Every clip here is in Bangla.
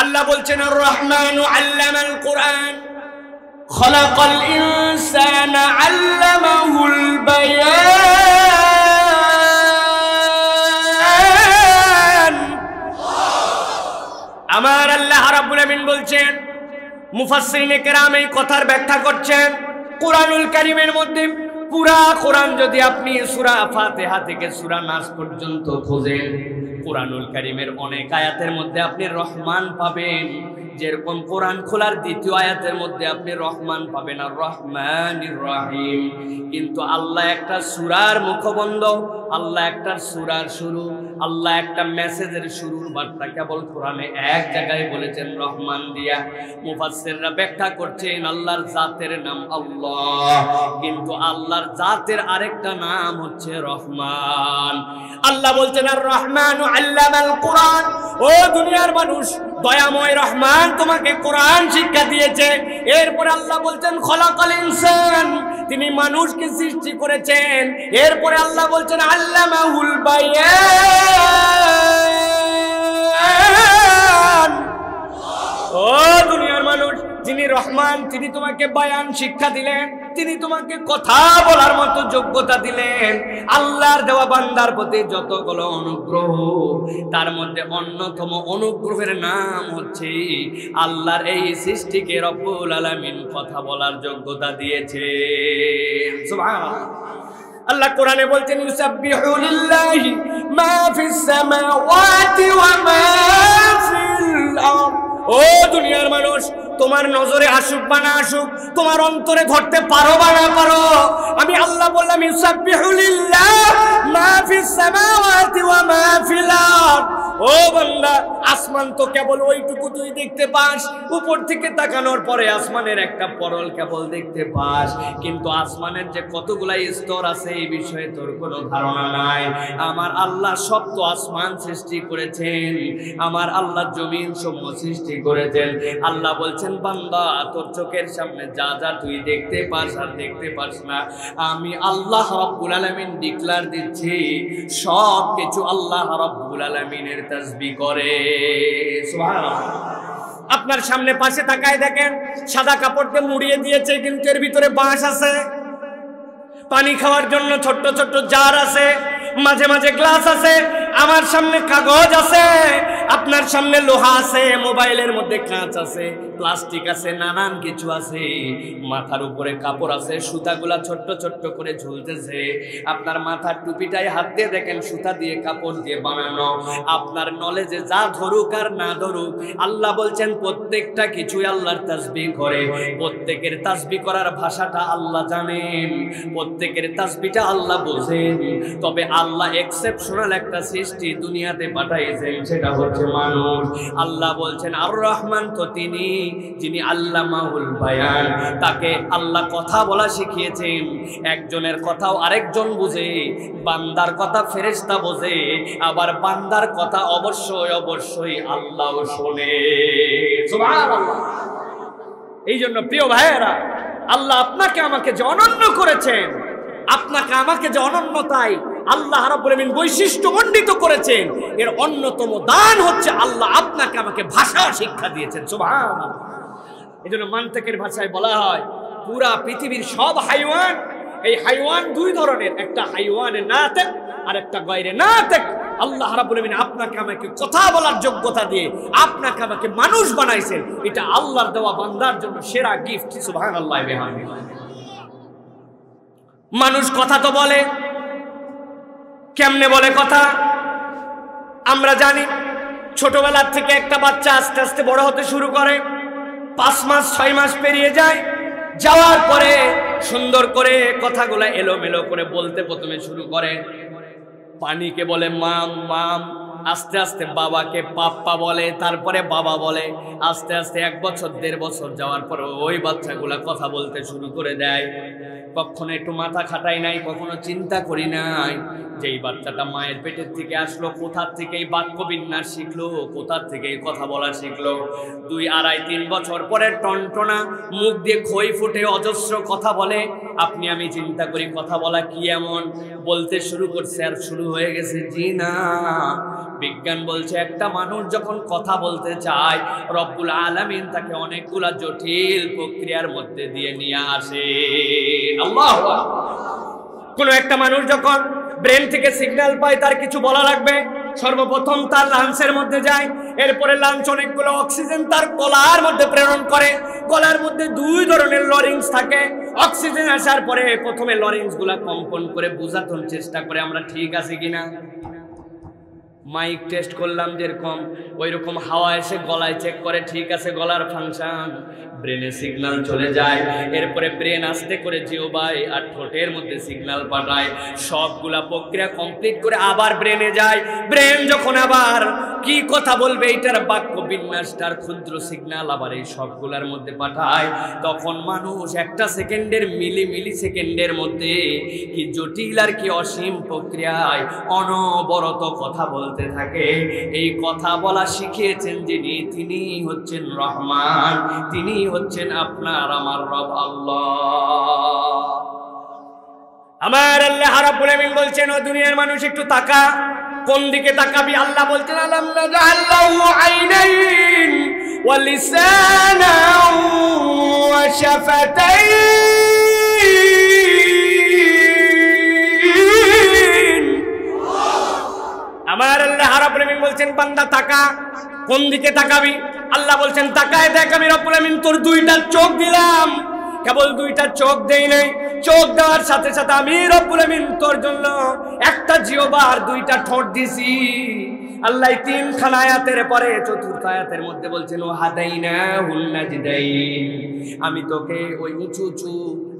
আল্লাহ বলছেন আর রহমানু আল্লামাল কুরআন খলাকাল ইনসানা আল্লামাহুল বায়ান। আমার আল্লাহ রাব্বুল আমিন বলছেন, মুফাসসিরিনে কেরাম এই কথার ব্যাখ্যা করছেন, কুরআনুল কারীমের মধ্যে পুরা কোরআন যদি আপনি সূরা ফাতিহা থেকে সূরা নাস পর্যন্ত খোঁজেন, কুরআনুল কারীমের অনেক আয়াতের মধ্যে আপনি রহমান পাবেন। যেরকম কোরআন খোলার দ্বিতীয় আয়াতের মধ্যে আপনি রহমান পাবেন আর রহমানির রহিম। কিন্তু আল্লাহ একটা সূরার মুখবন্ধ, আল্লাহ একটা সূরার শুরু, আল্লাহ একটা মেসেজের শুরুর বার্তা কেবল কোরআনে এক জায়গায় বলেছেন রহমান দিয়া। মুফাসসিররা ব্যাখ্যা করছেন আল্লাহর জাতের নাম আল্লাহ, কিন্তু আল্লাহর জাতের আরেকটা নাম হচ্ছে রহমান। আল্লাহ বলছেন আর রহমানু আল্লামাল কুরআন। ও দুনিয়ার মানুষ, দয়াময় রহমান তোমাকে কোরআন শিক্ষা দিয়েছে। এরপর আল্লাহ বলছেন খলাকাল ইনসান, তিনি মানুষকে সৃষ্টি করেছেন। এরপরে আল্লাহ বলছেন আল্লামাহুল বায়ান। ও দুনিয়ার মানুষ, যিনি রহমান তিনি তোমাকে বায়ান শিক্ষা দিলেন, তিনি তোমাকে কথা বলার মতো যোগ্যতা দিলেন। আল্লাহর দেওয়া বান্দার প্রতি যতগুলো অনুগ্রহ, তার মধ্যে অন্যতম অনুগ্রহের নাম হচ্ছে আল্লাহর এই সৃষ্টিকে রব্বুল আলামিন কথা বলার যোগ্যতা দিয়েছে। সুবহানাল্লাহ। আল্লাহ কোরআনে বলছেন ইউসাব্বিহু লিল্লাহি মা ফিস সামাওয়াতি ওয়া মা ফিল আরদ। ও দুনিয়ার মানুষ, তোমার নজরে আসুক বা না আসুক, তোমার অন্তরে ধরতে পারো বা না পারো, আমি আল্লাহ বললাম ইউসাব্বিহু লিল্লাহ মা ফিস সামাওয়াতি ওয়া মা ফিল আরদ। ও বান্দা, আসমান তো কেবল ওইটুকু তুই দেখতে পাস, উপর থেকে তাকানোর পরে আসমানের একটা পরল কেবল দেখতে পাস, কিন্তু আসমানের যে কতগুলা স্তর আছে এই বিষয়ে তোর কোনো ধারণা নাই। আমার আল্লাহ সপ্ত আসমান সৃষ্টি করেছেন, আমার আল্লাহ জমিন সমূহ সৃষ্টি করেছেন। আল্লাহ বলছেন বান্দা, তোর চোখের সামনে যা যা তুই দেখতে পাস আর দেখতে পাস না, আমি আল্লাহ রাব্বুল আলামিন ডিক্লার দিচ্ছি সব কিছু আল্লাহ রাব্বুল আলামিনের তাসবিহ করে। সুবহানাল্লাহ। আপনার সামনে পাশে তাকায় দেখেন, সাদা কাপড় দিয়ে মুড়িয়ে দিয়েছে, কিন্তু এর ভিতরে বাঁশ আছে। পানি খাওয়ার জন্য ছোট্ট ছোট্ট জার আছে, মাঝে মাঝে গ্লাস আছে। আমার সামনে কাগজ আছে, আপনার সামনে লোহা আছে, মোবাইলের মধ্যে কাঁচ আছে, প্লাস্টিক আছে, নানান কিছু আছে। মাথার উপরে কাপড় আছে, সুতাগুলা ছোট্ট ছোট্ট করে ঝুলতেছে। আপনার মাথার টুপিটাই হাত দিয়ে দেখেন সুতা দিয়ে কাপড় দিয়ে বানানো। আপনার নলেজে যা ধরুক আর না ধরুক, আল্লাহ বলছেন প্রত্যেকটা কিছুই আল্লাহর তাসবিহ করে। প্রত্যেকের তাসবিহ করার ভাষাটা আল্লাহ জানেন, প্রত্যেকের তাসবিহটা আল্লাহ বোঝেন। তবে আল্লাহ এক্সেপশনাল একটা সৃষ্টি দুনিয়াতে পাঠাইছেন, সেটা হচ্ছে মানুষ। আল্লাহ বলছেন আর রহমান তো তিনি, যিনি আল্লামাহুল বায়ান, তাকে আল্লাহ কথা বলা শিখিয়েছেন। একজনের কথাও আরেকজন বুঝে, বান্দার কথা ফেরেশতা বোঝে, আবার বান্দার কথা অবশ্যই অবশ্যই আল্লাহ শোনে। সুবহানাল্লাহ। এই জন্য প্রিয় ভাইয়েরা, আল্লাহ আপনাকে আমাকে যে অনন্য করেছেন, আপনাকে আমাকে যে অনন্যতায় আল্লাহ রাব্বুল আমিন বৈশিষ্ট্যমণ্ডিত করেছেন, এর অন্যতম দান হচ্ছে আল্লাহ আপনাকে আমাকে ভাষা শিক্ষা দিয়েছেন। সুবহানাল্লাহ। এই জন্য মান্তিকের ভাষায় বলা হয় পুরা পৃথিবীর সব হাইওয়ান, এই হাইওয়ান দুই ধরনের, একটা হাইওয়ানে নাতিক আর একটা গায়রে নাতিক। আল্লাহ রাব্বুল আমিন আপনাকে আমাকে কথা বলার যোগ্যতা দিয়ে আপনাকে আমাকে মানুষ বানাইছেন, এটা আল্লাহর দেওয়া বান্দার জন্য সেরা গিফট। সুবহানাল্লাহ। মানুষ কথা তো বলে, কেমনে বলে কথা আমরা জানি। ছোটবেলার থেকে একটা বাচ্চা আস্তে আস্তে বড় হতে শুরু করে, 5 মাস 6 মাস পেরিয়ে যায়, যাওয়ার পরে সুন্দর করে কথাগুলো এলোমেলো করে বলতে প্রথমে শুরু করে। পানিকে বলে মাম মাম, আস্তে আস্তে বাবাকে পাপ্পা বলে, তারপরে বাবা বলে। আস্তে আস্তে 1 বছর 1.5 বছর যাওয়ার পরে ওই বাচ্চাগুলা কথা বলতে শুরু করে দেয়। কখনো একটু মাথা খাটাই নাই, কখনো চিন্তা করি নাই যে এই বাচ্চাটা মায়ের পেটের থেকে আসলো, কোথার থেকে এই বাক্য বিন্যাস শিখলো, কোথার থেকে এই কথা বলা শিখলো। 2, 2.5, 3 বছর পরে টনটনা মুখ দিয়ে খই ফুটে অজস্র কথা বলে। আপনি আমি চিন্তা করি কথা বলা কি এমন, বলতে শুরু করছে আর শুরু হয়ে গেছে জি না বিজ্ঞান বলছে একটা মানুষ যখন কথা বলতে চায় রব্বুল আলামিন তাকে অনেকগুলা জটিল প্রক্রিয়ার মধ্যে দিয়ে নিয়ে আসে। আল্লাহু আকবার। কোন একটা মানুষ যখন ব্রেন থেকে সিগন্যাল পায় তার কিছু বলা লাগবে, সর্বপ্রথম তার লাঞ্চের মধ্যে যায়, এরপরে লাঞ্চ অনেকগুলো অক্সিজেন তার গলার মধ্যে প্রেরণ করে। গলার মধ্যে দুই ধরনের লরিংস থাকে। অক্সিজেন আসার পরে প্রথমে লরিংস গুলা কম্পন করে বোঝানোর চেষ্টা করে আমরা ঠিক আছে কিনা। মাইক টেস্ট করলাম যেরকম, ওই রকম হাওয়া এসে গলায় চেক করে ঠিক আছে গলার ফাংশন, ব্রেনে সিগন্যাল চলে যায়। এরপরে ব্রেন আস্তে করে জিহ্বায় আর ঠোঁটের মধ্যে সিগন্যাল পাঠায়। সবগুলা প্রক্রিয়া কমপ্লিট করে আবার ব্রেনে যায়। ব্রেন যখন আবার কি কথা বলবে এইটার বাক্য বিন্যাসটার ক্ষুদ্র সিগন্যাল আবার এই সবগুলার মধ্যে পাঠায়। তখন মানুষ একটা সেকেন্ডের মিলি সেকেন্ডের মধ্যে কি জটিল আর কি অসীম প্রক্রিয়ায় অনবরত কথা বলতে থাকে। এই কথা বলা শিখিয়েছেন যিনি, তিনি হচ্ছেন রহমান, তিনি হচ্ছেন আপনার আমার রব আল্লাহ। আমার আল্লাহ রাব্বুল আমিন বলছেন ও দুনিয়ার মানুষ একটু তাকা। কোন দিকে তাকাবি? আল্লাহ বলছেন আলাম নাজআল্লাহু আইনাইন ওয়া লিসানান ওয়া শাফাতাইন। আমার আল্লাহ রাব্বুল আমিন বলছেন বান্দা তাকা। কোন দিকে তাকাবি? আল্লাহ বলছেন তাকায় দেখ, আমি রব্বুল আমিন তোর দুইটা চোখ দিলাম। কেবল দুইটা চোখ দেই নাই, চোখ দেওয়ার সাথে সাথে আমি রব্বুল আমিন তোর জন্য একটা জিহ্বা আর দুইটা ঠোঁট দিছি। আল্লাহ তিনখানা আয়াতের পরে চতুর্থ আয়াতের মধ্যে বলছেন ও হাদাইনাহুন নাজদাইন, আমি তোকে ওই উঁচু উঁচু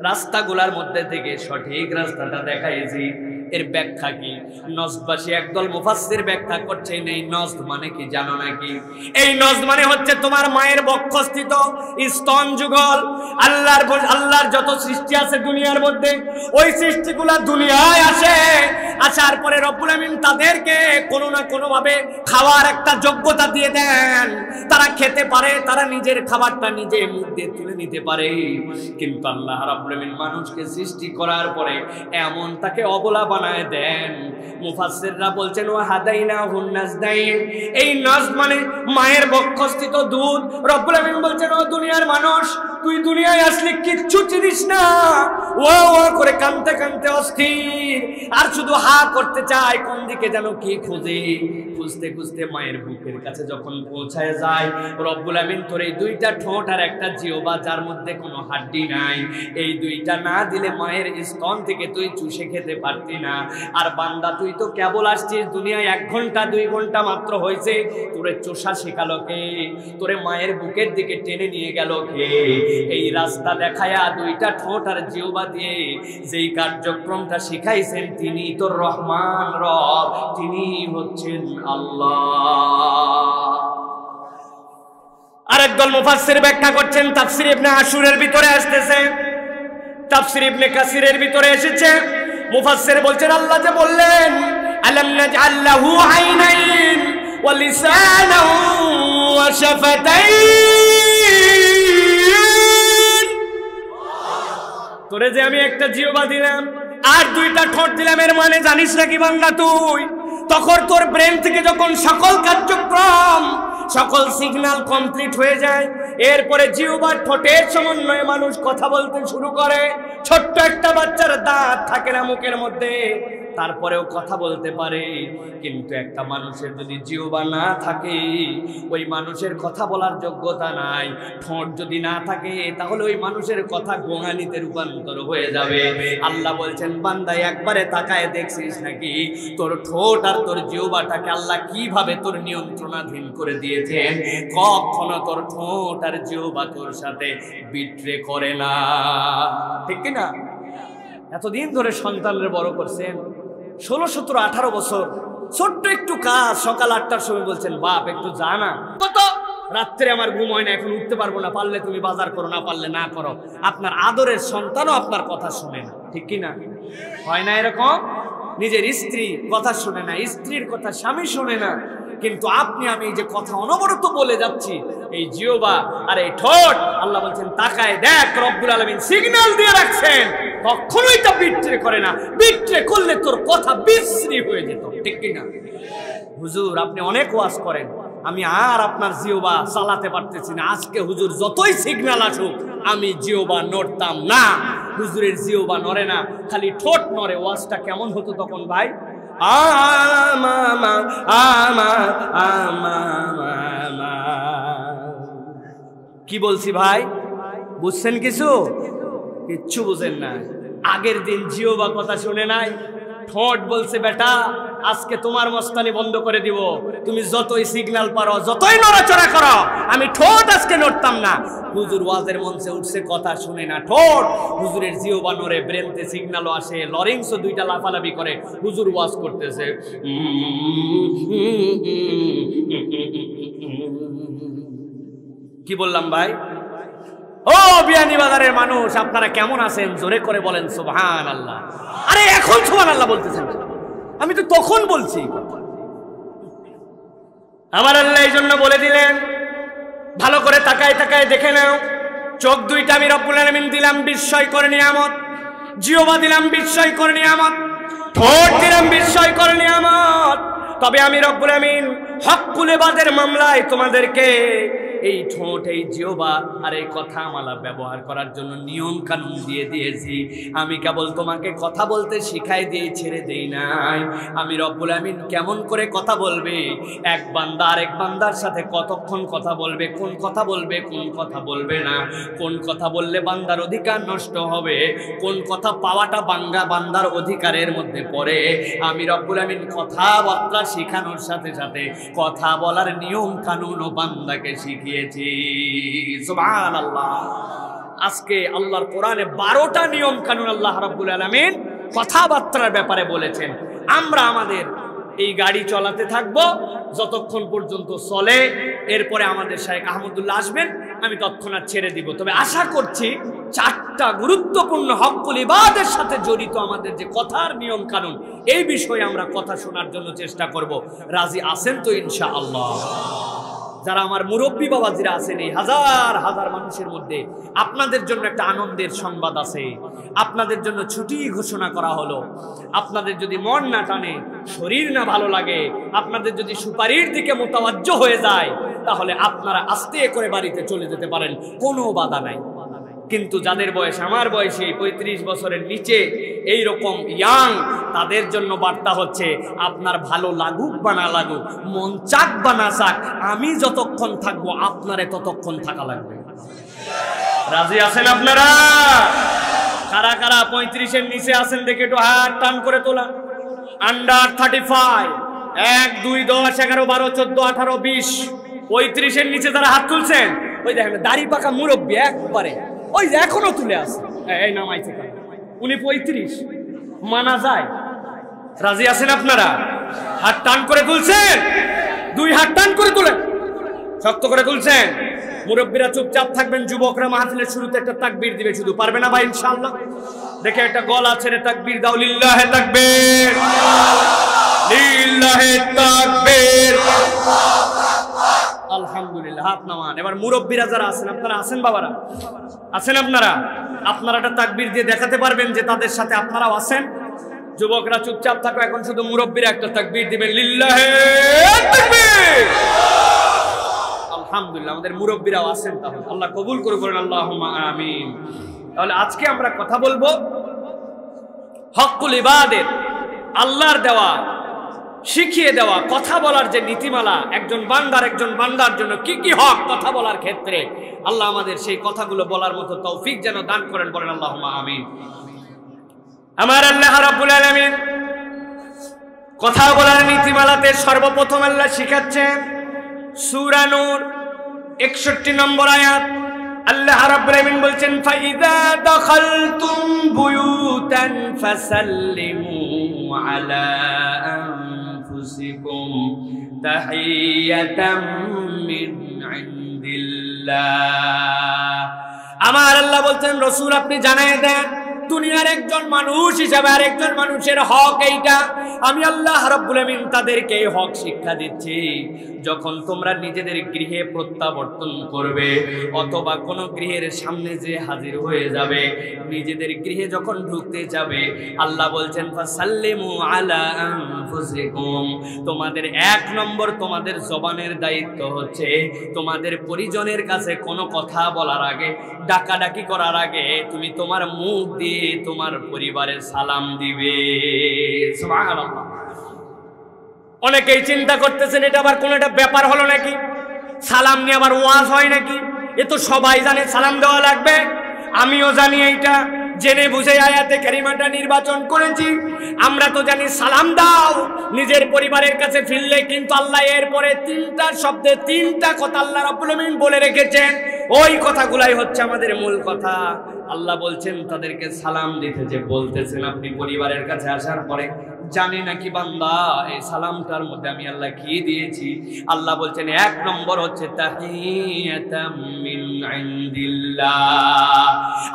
রাস্তাগুলার মধ্যে থেকে সঠিক রাস্তাটা দেখাইছি। এর ব্যাখ্যা কি? নজদবাসী একদল মুফাসসির ব্যাখ্যা করছে এই নজদ মানে কি জানো নাকি? এই নজদ মানে হচ্ছে তোমার মায়ের বক্ষস্থিত স্তন যুগল। আল্লাহর যত সৃষ্টি আছে দুনিয়ার মধ্যে, ওই সৃষ্টিগুলা দুনিয়ায় আসে। আসার পরে রব্বুল আমিন তাদেরকে কোনো না কোনো ভাবে খাওয়ার একটা যোগ্যতা দিয়ে দেন। তারা খেতে পারে, তারা নিজের খাবারটা নিজে মুখ দিয়ে তুলে নিতে পারে। কিন্তু আল্লাহ রাব্বুল আমিন মানুষকে সৃষ্টি করার পরে এমন তাকে অবলা বানায় দেন। মুফাসসিররা বলছেন ওয়া হাদাইনাহুন নাজদাইন, এই নজদ মানে মায়ের বক্ষস্থিত দুধ। রব্বুল আমিন বলছেন ও দুনিয়ার মানুষ, তুই দুনিয়ায় আসলে কিচ্ছু চিনিস না, ও করে কাঁদতে কাঁদতে অস্থির আর শুধু হা করতে চায় কোন দিকে যেন কি খুঁজে। খুঁজতে খুঁজতে মায়ের বুকের কাছে যখন পৌঁছায় যায়, রব্বুল আমিন তোর এই দুইটা ঠোঁট আর একটা জিহ্বা যার মধ্যে কোনো হাড্ডি নাই, এই দুইটা না দিলে মায়ের স্তন থেকে তুই চুষে খেতে পারতি না। আর বান্দা তুই তো কেবল আসছিস দুনিয়ায় 1 ঘন্টা 2 ঘন্টা মাত্র হয়েছে, তোরে চোষা শেখালো কে? তোরে মায়ের বুকের দিকে টেনে নিয়ে গেল কে? এই রাস্তা দেখায়া দুইটা ঠোঁট আর জিহ্বা দিয়ে যেই কার্যক্রমটা শিখাইছেন তিনি তোর রহমান রব, তিনি হচ্ছেন আল্লাহ। আরেকদল মুফাসসির ব্যাখ্যা করছেন, তাফসীর ইবনে আশুরের ভিতরে আসতেছে, তাফসীর ইবনে কাসিরের ভিতরে এসেছে। মুফাসসির বলছেন আল্লাহ যে বললেন আলাম নাজআল্লাহু আইনাইন ওয়া লিসানান ওয়া শাফাতাইন, তোরে যে আমি একটা জিহ্বা দিলাম আর দুইটা ঠোঁট দিলাম, এর মানে জানিস নাকি বান্দা তুই? তখন তোর ব্রেন থেকে যখন সকল কার্যক্রম সকল সিগন্যাল কমপ্লিট হয়ে যায়, এরপরে জিহ্বার ঠোঁটের সমন্বয়ে মানুষ কথা বলতে শুরু করে। ছোট্ট একটা বাচ্চার দাঁত থাকে না মুখের মধ্যে, তারপরেও কথা বলতে পারে। কিন্তু একটা মানুষের যদি জিহ্বা না থাকে, ওই মানুষের কথা বলার যোগ্যতা নাই। ঠোঁট যদি না থাকে তাহলে ওই মানুষের কথা গোঙানিতে রূপান্তর হয়ে যাবে। আল্লাহ বলছেন বান্দা একবারে তাকায় দেখছিস নাকি তোর ঠোঁট আর তোর জিহ্বাটাকে আল্লাহ কিভাবে তোর নিয়ন্ত্রণাধীন করে দিয়েছেন? কখনো তোর ঠোঁট আর জিহ্বা তোর সাথে বিট্রে করে না, ঠিক না? এতদিন ধরে সন্তানদের বড় করছেন, 16, 17, 18 বছর, ছোট্ট একটু কাজ সকাল 8টার সময় বলছেন বাপ একটু যা না, কত রাত্রে আমার ঘুম হয় না, এখন উঠতে পারবো না, পারলে তুমি বাজার করো, না পারলে না করো। আপনার আদরের সন্তানও আপনার কথা শুনে না, ঠিক কিনা? হয় না এরকম? নিজের স্ত্রী কথা শুনে না, স্ত্রীর কথা স্বামী শুনে না। কিন্তু আপনি আমি যে কথা অনবরত বলে যাচ্ছি, এই জিহ্বা আর এই ঠোঁট, আল্লাহ বলছেন তাকায় দেখ, রব্বুল আলামিন সিগন্যাল দিয়ে রাখছেন, কখনোই তা বিট্রে করে না। বিট্রে করলে তোর কথা বিশ্রী হয়ে যেত, ঠিক কিনা? হুজুর আপনি অনেক ওয়াজ করেন, আমি আর আপনার জিওবা চালাতে পারতেছি না, আজকে হুজুর যতই সিগন্যাল আসুক আমি জিওবা নড়তাম না। হুজুরের জিওবা নড়ে না, খালি ঠোঁট নড়ে। ওয়াজটা কেমন হতো তখন ভাই? কি বলছি ভাই, বুঝছেন কিছু? কিচ্ছু বুঝেন না। আগের দিন জিওবা কথা শুনে নাই, ঠোঁট বলছে বেটা আজকে তোমার মস্তানি বন্ধ করে দিব, তুমি যতই সিগন্যাল পারো, যতই নড়াচড়া করো, আমি ঠোঁট আজকে নড়তাম না। হুজুর ওয়াজের মঞ্চে উঠছে, কথা শুনে না ঠোঁট, হুজুরের জিওবা নড়ে, ব্রেনতে সিগন্যালও আসে, লরিংসও দুইটা লাফালাফি করে, হুজুর ওয়াজ করতেছে। কি বললাম ভাই? ও বিয়ানীবাজারের মানুষ আপনারা কেমন আছেন? জোরে করে বলেন সুবহানাল্লাহ। আরে এখন সুবহানাল্লাহ বলতেছেন, আমি তো তখন বলছি। আমার আল্লাহ এই জন্য বলে দিলেন, ভালো করে তাকায় তাকায় দেখে নাও, চোখ দুইটা আমি রব্বুল আলামিন দিলাম বিস্ময়কর নিয়ামত, জিহ্বা দিলাম বিস্ময়কর নিয়ামত, ঠোঁট দিলাম বিস্ময়কর নিয়ামত। তবে আমি রব্বুল আলামিন হক্কুল ইবাদের মামলায় তোমাদেরকে এই ঠোঁট, এই জিহ্বা আর এই কথা মালা ব্যবহার করার জন্য নিয়ম কানুন দিয়ে দিয়েছি। আমি কেবল তোমাকে কথা বলতে শিখাই দিয়ে ছেড়ে দেই নাই। আমি রব্বুল আমিন কেমন করে কথা বলবে, এক বান্দা আরেক বান্দার সাথে কতক্ষণ কথা বলবে, কোন কথা বলবে, কোন কথা বলবে না, কোন কথা বললে বান্দার অধিকার নষ্ট হবে, কোন কথা পাওয়াটা বান্দার অধিকারের মধ্যে পড়ে, আমি রব্বুল আমিন কথাবার্তা শেখানোর সাথে সাথে কথা বলার নিয়ম কানুন ও বান্দাকে শিখিয়েছি। সুবহানাল্লাহ। আজকে আল্লাহর কোরআনে 12টা নিয়ম কানুন আল্লাহ রাব্বুল আলামিন কথাবার্তার ব্যাপারে বলেছেন। আমরা আমাদের এই গাড়ি চলাতে থাকবো যতক্ষণ পর্যন্ত চলে, এরপরে আমাদের শাইখ আহমদুল্লাহ আসবেন, আমি তৎক্ষণাৎ ছেড়ে দিব। তবে আশা করছি 4টা গুরুত্বপূর্ণ হক্কুল ইবাদের সাথে জড়িত আমাদের যে কথার নিয়ম কানুন, এই বিষয়ে আমরা কথা শোনার জন্য চেষ্টা করব। রাজি আছেন তো ইনশাআল্লাহ? যারা আমার মুরব্বী বাবাজিরা আছেন, এই হাজার হাজার মানুষের মধ্যে আপনাদের জন্য একটা আনন্দের সংবাদ আছে। আপনাদের জন্য ছুটি ঘোষণা করা হলো। আপনাদের যদি মন না টানে, শরীর না ভালো লাগে, আপনাদের যদি সুপারির দিকে মোতাওয়াজ্জ হয়ে যায়, তাহলে আপনারা আস্তে করে বাড়িতে চলে যেতে পারেন, কোনো বাধা নাই। কিন্তু যাদের বয়স আমার বয়সে 35 বছরের নিচে, এই রকম ইয়াং, তাদের জন্য বার্তা হচ্ছে আপনার ভালো লাগুক বা না লাগুক, মন চাক বা না চাক, আমি যতক্ষণ থাকবো আপনারে ততক্ষণ থাকা লাগবে। রাজি আছেন আপনারা? কারা কারা 35-এর নিচে আছেন দেখে একটু হাত টান করে তোলা। আন্ডার 35, 1, 2, 10, 11, 12, 14, 18, 20, 35-এর নিচে যারা হাত তুলছেন, ওই দেখেন দাড়ি পাকা মুরব্বী একবারে, ওই যে এখনো তুলে আছে, এই নামাইছে, উনি 35, মানা যায়? রাজি আছেন আপনারা? হাত টান করে তুলছেন, 2 হাত টান করে তুলেন, শক্ত করে তুলছেন। মুরব্বীরা চুপচাপ থাকবেন, যুবকরা মাহফিলের শুরুতে একটা তাকবীর দিবে শুধু, পারবে না ভাই ইনশাআল্লাহ? দেখে একটা গলা ছেড়ে তাকবীর দাও, লিল্লাহে তাকবীর, লিল্লাহে তাকবীর, আলহামদুলিল্লাহ। হাত নামান। এবার মুরব্বীরা যারা আছেন, আপনারা আছেন বাবারা, আছেন আপনারা, আপনারা একটা তাকবীর দিয়ে দেখাতে পারবেন যে তাদের সাথে আপনারাও আছেন? যুবকরা চুপচাপ থাকো, এখন শুধু মুরব্বীরা একটা তাকবীর দিবেন, লিল্লাহে তাকবীর। আলহামদুলিল্লাহ, আমাদের মুরব্বীরাও আছেন, তাহলে আল্লাহ কবুল করে করেন, আল্লাহুম্মা আমিন। তাহলে আজকে আমরা কথা বলবো হক্কুল ইবাদের, আল্লাহর দেওয়া, শিখিয়ে দেওয়া কথা বলার যে নীতিমালা, একজন বান্দার জন্য কি কি হক কথা বলার ক্ষেত্রে, আল্লাহ আমাদের সেই কথাগুলো বলার মতো তৌফিক যেন দান করেন, বলেন আল্লাহুম্মা আমিন। আমার আল্লাহ রাব্বুল আলামিন কথা বলার নীতিমালাতে সর্বপ্রথম আল্লাহ শিখাচ্ছেন সূরা নূর 61 নম্বর আয়াত। আল্লাহ রাব্বুল আলামিন বলছেন, ফাইযা দাখালতুম বুয়ুতান ফাসাল্লিমু আলা আনফুসিকুম তাহিয়াতাম মিন ইনদিল্লাহ। আমার আল্লাহ বলছেন, রাসূল আপনি জানায় দেন, দুনিয়ার একজন মানুষ হিসাবে আরেকজন মানুষের হক এইটা। আমি আল্লাহ রাব্বুল আমিন তাদেরকে এই হক শিক্ষা দিচ্ছি, যখন তোমরা নিজেদের গৃহে প্রত্যাবর্তন করবে অথবা কোনো গৃহের সামনে যে হাজির হয়ে যাবে, নিজেদের গৃহে যখন ঢুকতে যাবে, আল্লাহ বলছেন ফাসাল্লিমু আলা আনফুসিকুম, তোমাদের এক নম্বর তোমাদের জবানের দায়িত্ব হচ্ছে তোমাদের পরিজনের কাছে কোনো কথা বলার আগে, ডাকাডাকি করার আগে তুমি তোমার মুখ দিয়ে তোমার পরিবারে সালাম দিবে। সুবহানাল্লাহ। অনেকেই চিন্তা করতেছেন এটা আবার কোন একটা ব্যাপার হলো নাকি, সালাম নিয়ে আবার ওয়াজ হয় নাকি? এ তো সবাই জানে সালাম দেওয়া লাগবে, আমিও জানি এইটা, জেনে বুঝে আয়াতে কারিমাটা নির্বাচন করেছি। আমরা তো জানি সালাম দাও নিজের পরিবারের কাছে ফিরলে, কিন্তু আল্লাহ এরপরে তিনটা শব্দে তিনটা কথা আল্লাহ রাব্বুল আমিন বলে রেখেছেন। ওই কথাগুলাই হচ্ছে আমাদের মূল কথা। আল্লাহ বলছেন তাদেরকে সালাম দিতে যে বলতেছেন আপনি পরিবারের কাছে আসার পরে, জানি নাকি বান্দা এই সালামটার মধ্যে আমি আল্লাহ কি দিয়েছি? আল্লাহ বলছেন এক নম্বর হচ্ছে তাহিয়াতাম মিন ইনদিল্লাহ।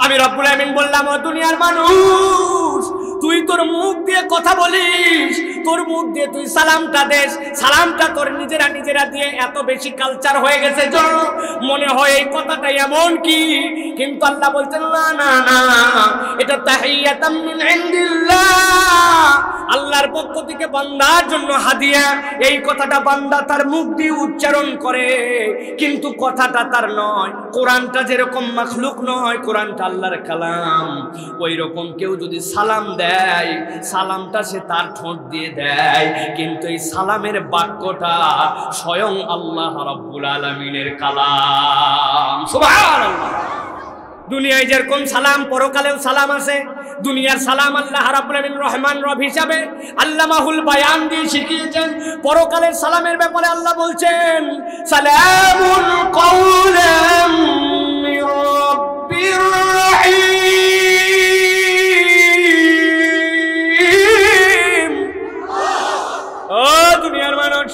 আমি রব্বুল আমিন বললাম, ও দুনিয়ার মানুষ, তুই তোর মুখ দিয়ে কথা বলিস, তোর মুখ দিয়ে তুই সালামটা দেস, সালামটা তোর নিজেরা দিয়ে এত বেশি কালচার হয়ে গেছে মনে হয় এই কথাটা এমন কি, কিন্তু আল্লাহ বলছেন না না না, এটা তাহিয়াতাম মিন ইনদিল্লাহ, আল্লাহর পক্ষ থেকে বান্দার জন্য হাদিয়া। এই কথাটা বান্দা তার মুখ দিয়ে উচ্চারণ করে, কিন্তু কথাটা তার নয়। কোরআনটা যেরকম মাখলুক নয়, কোরআনটা আল্লাহর কালাম। ওই রকম কেউ যদি সালাম দেয়, সালামটা সে তার ঠোঁট দিয়ে দেয়, কিন্তু এই সালামের বাক্যটা স্বয়ং আল্লাহ রাব্বুল আলামিনের কালাম। সুবহানাল্লাহ। দুনিয়ায় যেরকম সালাম, পরকালেও সালাম আছে। দুনিয়ার সালাম আল্লাহ রাব্বুল আমিন রহমান রব হিসাবে আল্লামাহুল বায়ান দিয়ে শিখিয়েছেন। পরকালের সালামের ব্যাপারে আল্লাহ বলছেন, সালামুন কাওলাম মির রাব্বির রহিম। ও দুনিয়ার মানুষ,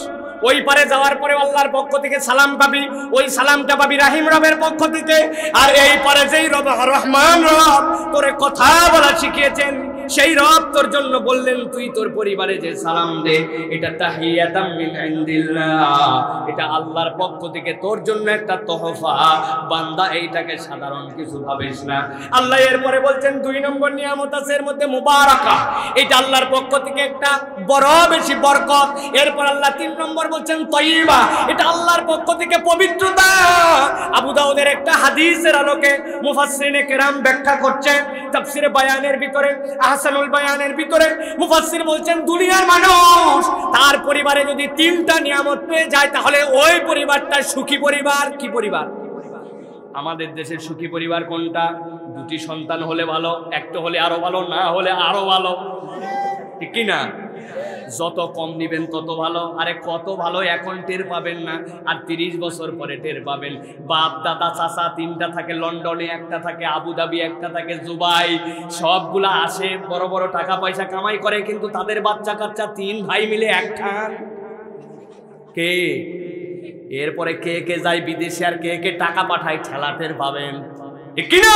ওই পারে যাওয়ার পরে আল্লাহর পক্ষ থেকে সালাম পাবি, ওই সালামটা পাবি রাহিম রবের পক্ষ থেকে। আর এই পারে যেই রব রহমান রব তোরে কথা বলা শিখিয়েছেন, সেই রব তোর জন্য বললেন তুই তোর পরিবারে যে সালাম দে, এটা তাহিয়াতাম মিন ইনদিল্লাহ, এটা আল্লাহর পক্ষ থেকে তোর জন্য একটা তোহফা। বান্দা এইটাকে সাধারণ কিছু ভাবিস না। আল্লাহ এরপরে বলছেন দুই নম্বর নিয়ামত আছে এর মধ্যে মুবারাকা, এটা আল্লাহর পক্ষ থেকে একটা বড় বেশি বরকত। এরপর আল্লাহ তিন নম্বর বলছেন তয়্যিবা, এটা আল্লাহর পক্ষ থেকে পবিত্রতা। আবু দাউদের একটা হাদিসের আলোকে মুফাসসিরিনে কেরাম ব্যাখ্যা করছেন তাফসীরে বায়ানের ভিতরে, আহসানুল বায়ানের ভিতরে মুফাসসির বলছেন দুনিয়ার মানুষ তার পরিবারে যদি তিনটা নিয়ামত পেয়ে যায়, তাহলে ওই পরিবারটা সুখী পরিবার। কি পরিবার? আমাদের দেশের সুখী পরিবার কোনটা? দুটি সন্তান হলে ভালো, একটা হলে আরো ভালো, না হলে আরো ভালো, ঠিক কি না? যত কম নিবেন তত ভালো। আরে কত ভালো এখন টের পাবেন না, আর 30 বছর পরে টের পাবেন। বাপ দাদা চাচা তিনটা থাকে লন্ডনে, একটা থাকে আবুধাবি, একটা থাকে দুবাই, সবগুলা আসে বড় বড় টাকা পয়সা কামাই করে, কিন্তু তাদের বাচ্চা কাচ্চা 3 ভাই মিলে একখান। কে এরপরে কে কে যায় বিদেশে, আর কে কে টাকা পাঠায়, ঠেলা টের পাবেন, ঠিক কি না?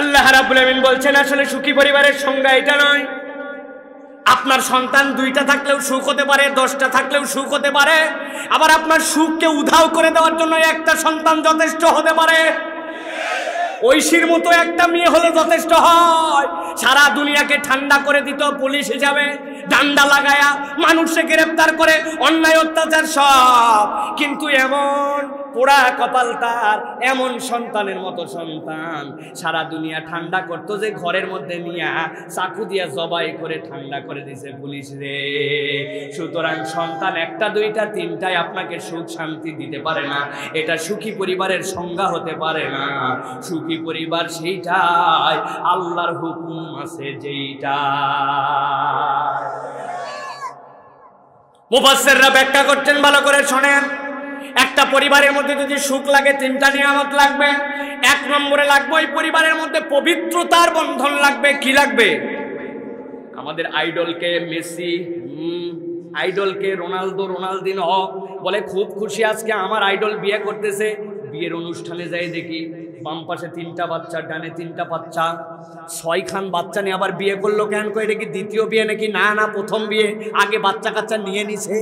আল্লাহ রাব্বুল আমিন বলছেন আসলে সুখী পরিবারের সংজ্ঞা এটা নয়। আপনার সন্তান 2টা থাকলেও সুখ হতে পারে, 10টা থাকলেও সুখ হতে পারে। আবার আপনার সুখকে উধাও করে দেওয়ার জন্য একটা সন্তান যথেষ্ট হতে পারে। ঐশীর মতো একটা মেয়ে হলে যথেষ্ট হয়, সারা দুনিয়াকে ঠান্ডা করে দিত পুলিশ হিসাবে, ডান্ডা লাগায়া মানুষকে গ্রেফতার করে, অন্যায় অত্যাচার সব। কিন্তু এমন পোড়া কপাল তার, এমন সন্তানের মতো সন্তান সারা দুনিয়া ঠান্ডা করতো যে ঘরের মধ্যে নিয়ে চাকু দিয়া জবাই করে ঠান্ডা করে দিছে পুলিশ রে। সুতরাং সন্তান 1টা 2টা 3টায় আপনাকে সুখ শান্তি দিতে পারে না, এটা সুখী পরিবারের সংজ্ঞা হতে পারে না। সুখী পরিবার সেইটাই আল্লাহর হুকুম আছে যেইটা। মুফাসসিররা ব্যাখ্যা করছেন, ভালো করে শোনেন। একটা পরিবারের মধ্যে যদি সুখ লাগে 3টা নিয়ামত লাগবে। 1 নম্বরে লাগবে ওই পরিবারের মধ্যে পবিত্রতার বন্ধন লাগবে। কি লাগবে? আমাদের আইডলকে মেসি, আইডলকে রোনালদো, রোনালদিনো বলে খুব খুশি আজকে আমার আইডল বিয়ে করতেছে। বিয়ের অনুষ্ঠানে যাই দেখি বাম পাশে 3টা বাচ্চা, ডানে 3টা বাচ্চা, 6 খান বাচ্চা নিয়ে আবার বিয়ে করলো কেন? কই এটা কি দ্বিতীয় বিয়ে নাকি? না না, প্রথম বিয়ে, আগে বাচ্চা কাচ্চা নিয়ে নিছে।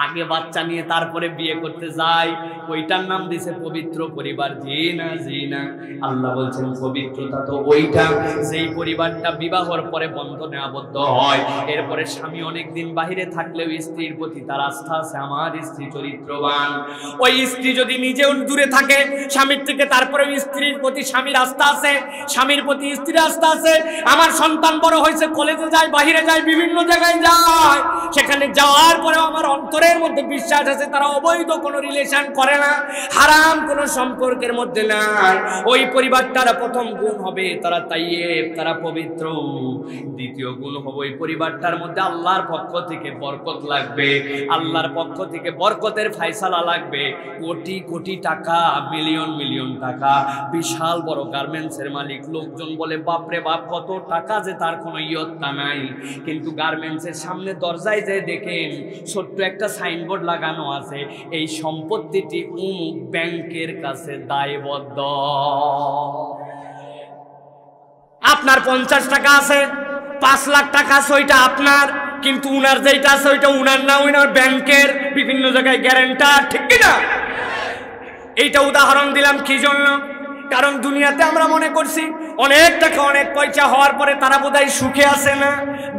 আগে বাচ্চা নিয়ে তারপরে বিয়ে করতে যায়, ওইটার নাম দিছে পবিত্র পরিবার। জি না, জি না। আল্লাহ বলছেন পবিত্রতা তো ওইটা যেই পরিবারটা বিবাহর পরে বন্ধনে আবদ্ধ হয়, এরপরে স্বামী অনেকদিন বাহিরে থাকলেও স্ত্রীর প্রতি তার আস্থা আছে, আমার স্ত্রী চরিত্রবান। ওই স্ত্রী যদি নিজেও দূরে থাকে স্বামীর থেকে, তারপরে স্ত্রীর প্রতি স্বামীর আস্থা আছে, স্বামীর প্রতি স্ত্রীর আস্থা আছে। আমার সন্তান বড় হয়েছে, কলেজে যায়, বাহিরে যায়, বিভিন্ন জায়গায় যায়, সেখানে যাওয়ার পরেও আমার অন্তরের মধ্যে বিশ্বাস আছে তারা অবৈধ কোনো রিলেশন করে না, হারাম কোনো সম্পর্কের মধ্যে নাই। ওই পরিবারটার প্রথম গুণ হবে তারা তাইয়েব, তারা পবিত্র। দ্বিতীয় গুণ হবে ওই পরিবারটার মধ্যে আল্লাহর পক্ষ থেকে বরকত লাগবে, আল্লাহর পক্ষ থেকে বরকতের ফায়সালা লাগবে। কোটি কোটি টাকা, মিলিয়ন মিলিয়ন টাকা, বিশাল বড় গার্মেন্টসের মালিক, লোকজন বলে বাপরে বাপ কত টাকা যে তার কোনো ইয়ত্তা নাই। কিন্তু গার্মেন্টসের সামনে দরজায় যে দেখেন ছোট্ট একটা সাইনবোর্ড লাগানো আছে, এই সম্পত্তিটি অমুক ব্যাংকের কাছে দায়বদ্ধ। আপনার 50 টাকা আছে, 5 লাখ টাকা আছে, ওইটা আপনার, কিন্তু উনার যেটা আছে ওইটা উনার না, উনার ব্যাংকের, বিভিন্ন জায়গায় গ্যারান্টার, ঠিক কিনা? এইটা উদাহরণ দিলাম কি জন্য? কারণ দুনিয়াতে আমরা মনে করছি অনেক টাকা অনেক পয়সা হওয়ার পরে তারা বোধহয় সুখে আছে না,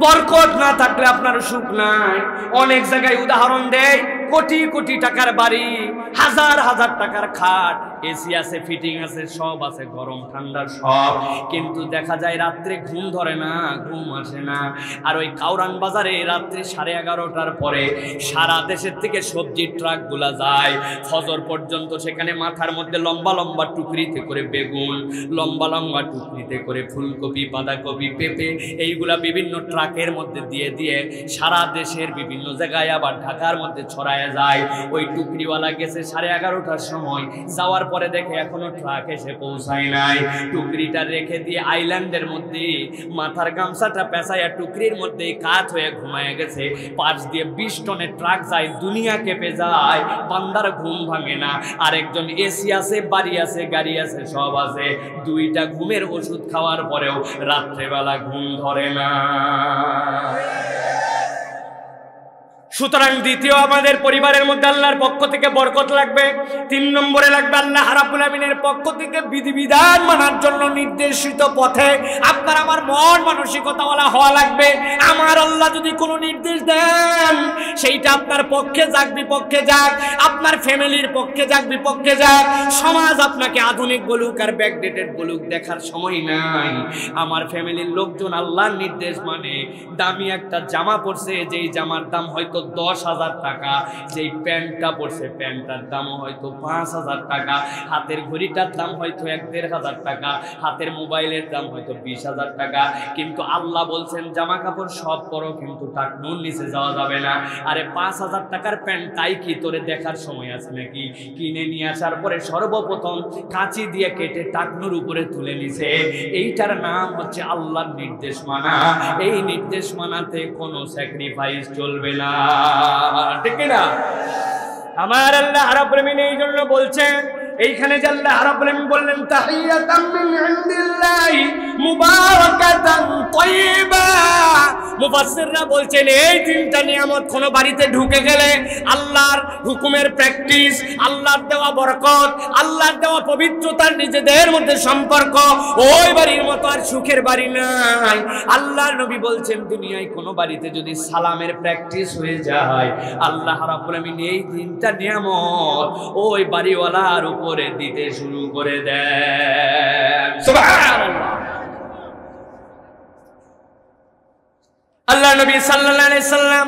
বরকত না থাকলে আপনার সুখ নাই। অনেক জায়গায় উদাহরণ দেয়, কোটি কোটি টাকার বাড়ি, হাজার হাজার টাকার খাট, এসি আছে, ফিটিং আছে, সব আছে, গরম ঠান্ডা সব, কিন্তু দেখা যায় রাত্রে ঘুম ধরে না, ঘুম আসে না। আর ওই কাউরান বাজারে রাত্রে 11:30টার পরে সারা দেশের থেকে সবজির ট্রাক গুলা যায় ফজর পর্যন্ত, সেখানে মাথার মধ্যে লম্বা লম্বা টুকরিতে করে বেগুন, লম্বা লম্বা টুকরিতে করে ফুলকপি, বাঁধাকপি, পেঁপে, এইগুলা বিভিন্ন ট্রাকের মধ্যে দিয়ে দিয়ে সারা দেশের বিভিন্ন জায়গায় আবার ঢাকার মধ্যে ছড়ায় যায়। ওই টুকরিওয়ালা গেছে 11:30টার সময়, যাওয়ার পরে দেখে এখনো ট্রাক এসে পৌঁছায় নাই। টুকরিটা রেখে দিয়ে আইল্যান্ডের মধ্যে মাথার গামছাটা পেঁচাইয়া টুকরির মধ্যে কাত হয়ে ঘুমায় গেছে। পাশ দিয়ে 20 টনের ট্রাক যায়, দুনিয়া কেঁপে যায়, বান্দার ঘুম ভাঙে না। আরেকজন এসি আছে, বাড়ি আছে, গাড়ি আছে, সব আছে, 2টা ঘুমের ওষুধ খাওয়ার পরেও রাত্রেবেলা ঘুম ধরে না। সুতরাং দ্বিতীয়, আমাদের পরিবারের মধ্যে আল্লাহর পক্ষ থেকে বরকত লাগবে। 3 নম্বরে লাগবে আল্লাহ রাব্বুল আমিনের পক্ষ থেকে বিধিবিধান মানার জন্য নির্দেশিত পথে আপনার আমার মন মানসিকতাওয়ালা হওয়া লাগবে। আমার আল্লাহ যদি কোনো নির্দেশ দেন সেইটা আপনার পক্ষে যাক বিপক্ষে যাক, আপনার ফ্যামিলির পক্ষে যাক বিপক্ষে যাক, সমাজ আপনাকে আধুনিক বলুক আর ব্যাকডেটেড বলুক, দেখার সময় নাই। আমার ফ্যামিলির লোকজন আল্লাহর নির্দেশ মানে, দামি একটা জামা পরছে, যেই জামার দাম হয়তো 10,000 টাকা, যেই প্যান্টটা পরছে প্যান্টটার দাম হয়তো 5,000 টাকা, হাতের ঘড়িটার দাম হয়তো 1,500 টাকা, হাতের মোবাইলের দাম হয়তো 20,000 টাকা, কিন্তু আল্লাহ বলছেন জামা কাপড় সব পরো, কিন্তু টাকনুর নিচে যাওয়া যাবে না। আরে 5,000 টাকার প্যান্ট, তাই কি তোরে দেখার সময় আছে নাকি? কিনে নিয়ে আসার পরে সর্বপ্রথম কাঁচি দিয়ে কেটে টাকনুর উপরে তুলে নিছে। এইটার নাম হচ্ছে আল্লাহর নির্দেশ মানা। এই নির্দেশ মানাতে কোনো স্যাক্রিফাইস চলবে না, ঠিক না? আমার আল্লাহ রাব্বুল আমিন এই জন্য বলছেন, এইখানে যে আল্লাহ রাব্বুল আমিন বললেন তাহিয়াতাম মিন ইনদিল্লাহি মুবারাকাতান তাইয়্যিবা, মুফাসসিররা বলছেন এই 3টা নিয়ামত কোন বাড়িতে ঢুকে গেলে আল্লাহর হুকুমের প্র্যাকটিস, আল্লাহর দেওয়া বরকত, আল্লাহর দেওয়া পবিত্রতার নিজেদের মধ্যে সম্পর্ক, ওই বাড়ির মতো আর সুখের বাড়ি নাই। আল্লাহর নবী বলছেন দুনিয়ায় কোন বাড়িতে যদি সালামের প্র্যাকটিস হয়ে যায়, আল্লাহ রাব্বুল আমিন এই 3টা নিয়ামত ওই বাড়িওয়ালার উপরে দিতে শুরু করে দেন। সুবহানাল্লাহ। আল্লাহ নবী সাল্লাল্লাহু আলাইহি সাল্লাম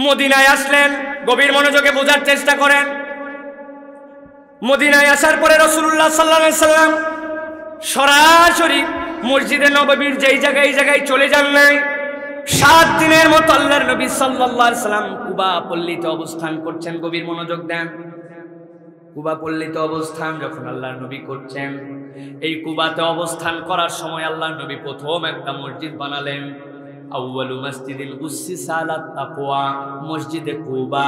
মদিনায় আসলেন, গভীর মনোযোগে বোঝার চেষ্টা করেন। মদিনায় আসার পরে রাসূলুল্লাহ সাল্লাল্লাহু আলাইহি সাল্লাম সরাসরি মসজিদে নববীর যেই জায়গায় চলে যান নাই। 7 দিনের মতো আল্লাহর নবী সাল্লাল্লাহু আলাইহি সাল্লাম কুবা পল্লীতে অবস্থান করছেন। গভীর মনোযোগ দেন। কুবা পল্লীতে অবস্থান যখন আল্লাহর নবী করছেন, এই কুবাতে অবস্থান করার সময় আল্লাহর নবী প্রথম একটা মসজিদ বানালেন। আউয়ালু মাসজিদিন উসসিসা আলাত তাকওয়া, মসজিদে কুবা।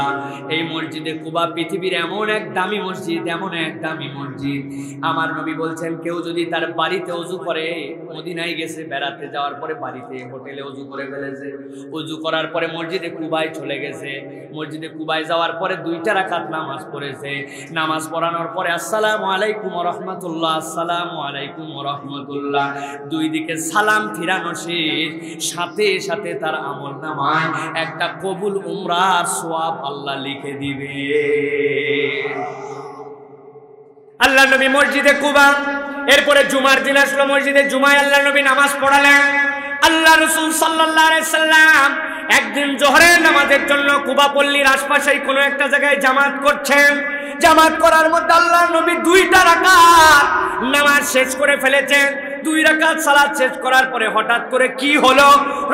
এই মসজিদে কুবা পৃথিবীর এমন এক দামি মসজিদ, এমন এক দামি মসজিদ। আমার নবী বলছেন কেউ যদি তার বাড়িতে ওযু করে, মদিনায় গেছে বেড়াতে, যাওয়ার পরে বাড়িতে হোটেলে ওযু করে ফেলেছে, ওযু করার পরে মসজিদে কুবায় চলে গেছে, মসজিদে কুবায় যাওয়ার পরে 2টা রাকাত নামাজ পড়েছে, নামাজ পড়ানোর পরে আসসালামু আলাইকুম ওয়া রাহমাতুল্লাহ, আসসালামু আলাইকুম ওয়া রাহমাতুল্লাহ, 2 দিকে সালাম ফিরানো শেষ, সাথে সাথে তার আমলনামায় একটা কবুল উমরার সওয়াব আল্লাহ লিখে দিবে। আল্লাহ নবী মসজিদে কুবা, এরপরে জুমার দিন আসলো, মসজিদে জুমায় আল্লাহ নবী নামাজ পড়ালেন। আল্লাহ রাসূল সাল্লাল্লাহু আলাইহি সাল্লাম একদিন জোহরের নামাজের জন্য কুবা পল্লীর আশপাশেই কোনো একটা জায়গায় জামাত করছেন। জামাত করার মধ্যে আল্লাহ নবী 2টা রাকাত নামাজ শেষ করে ফেলেছেন। 2 রাকাত সালাত শেষ করার পরে হঠাৎ করে কি হলো,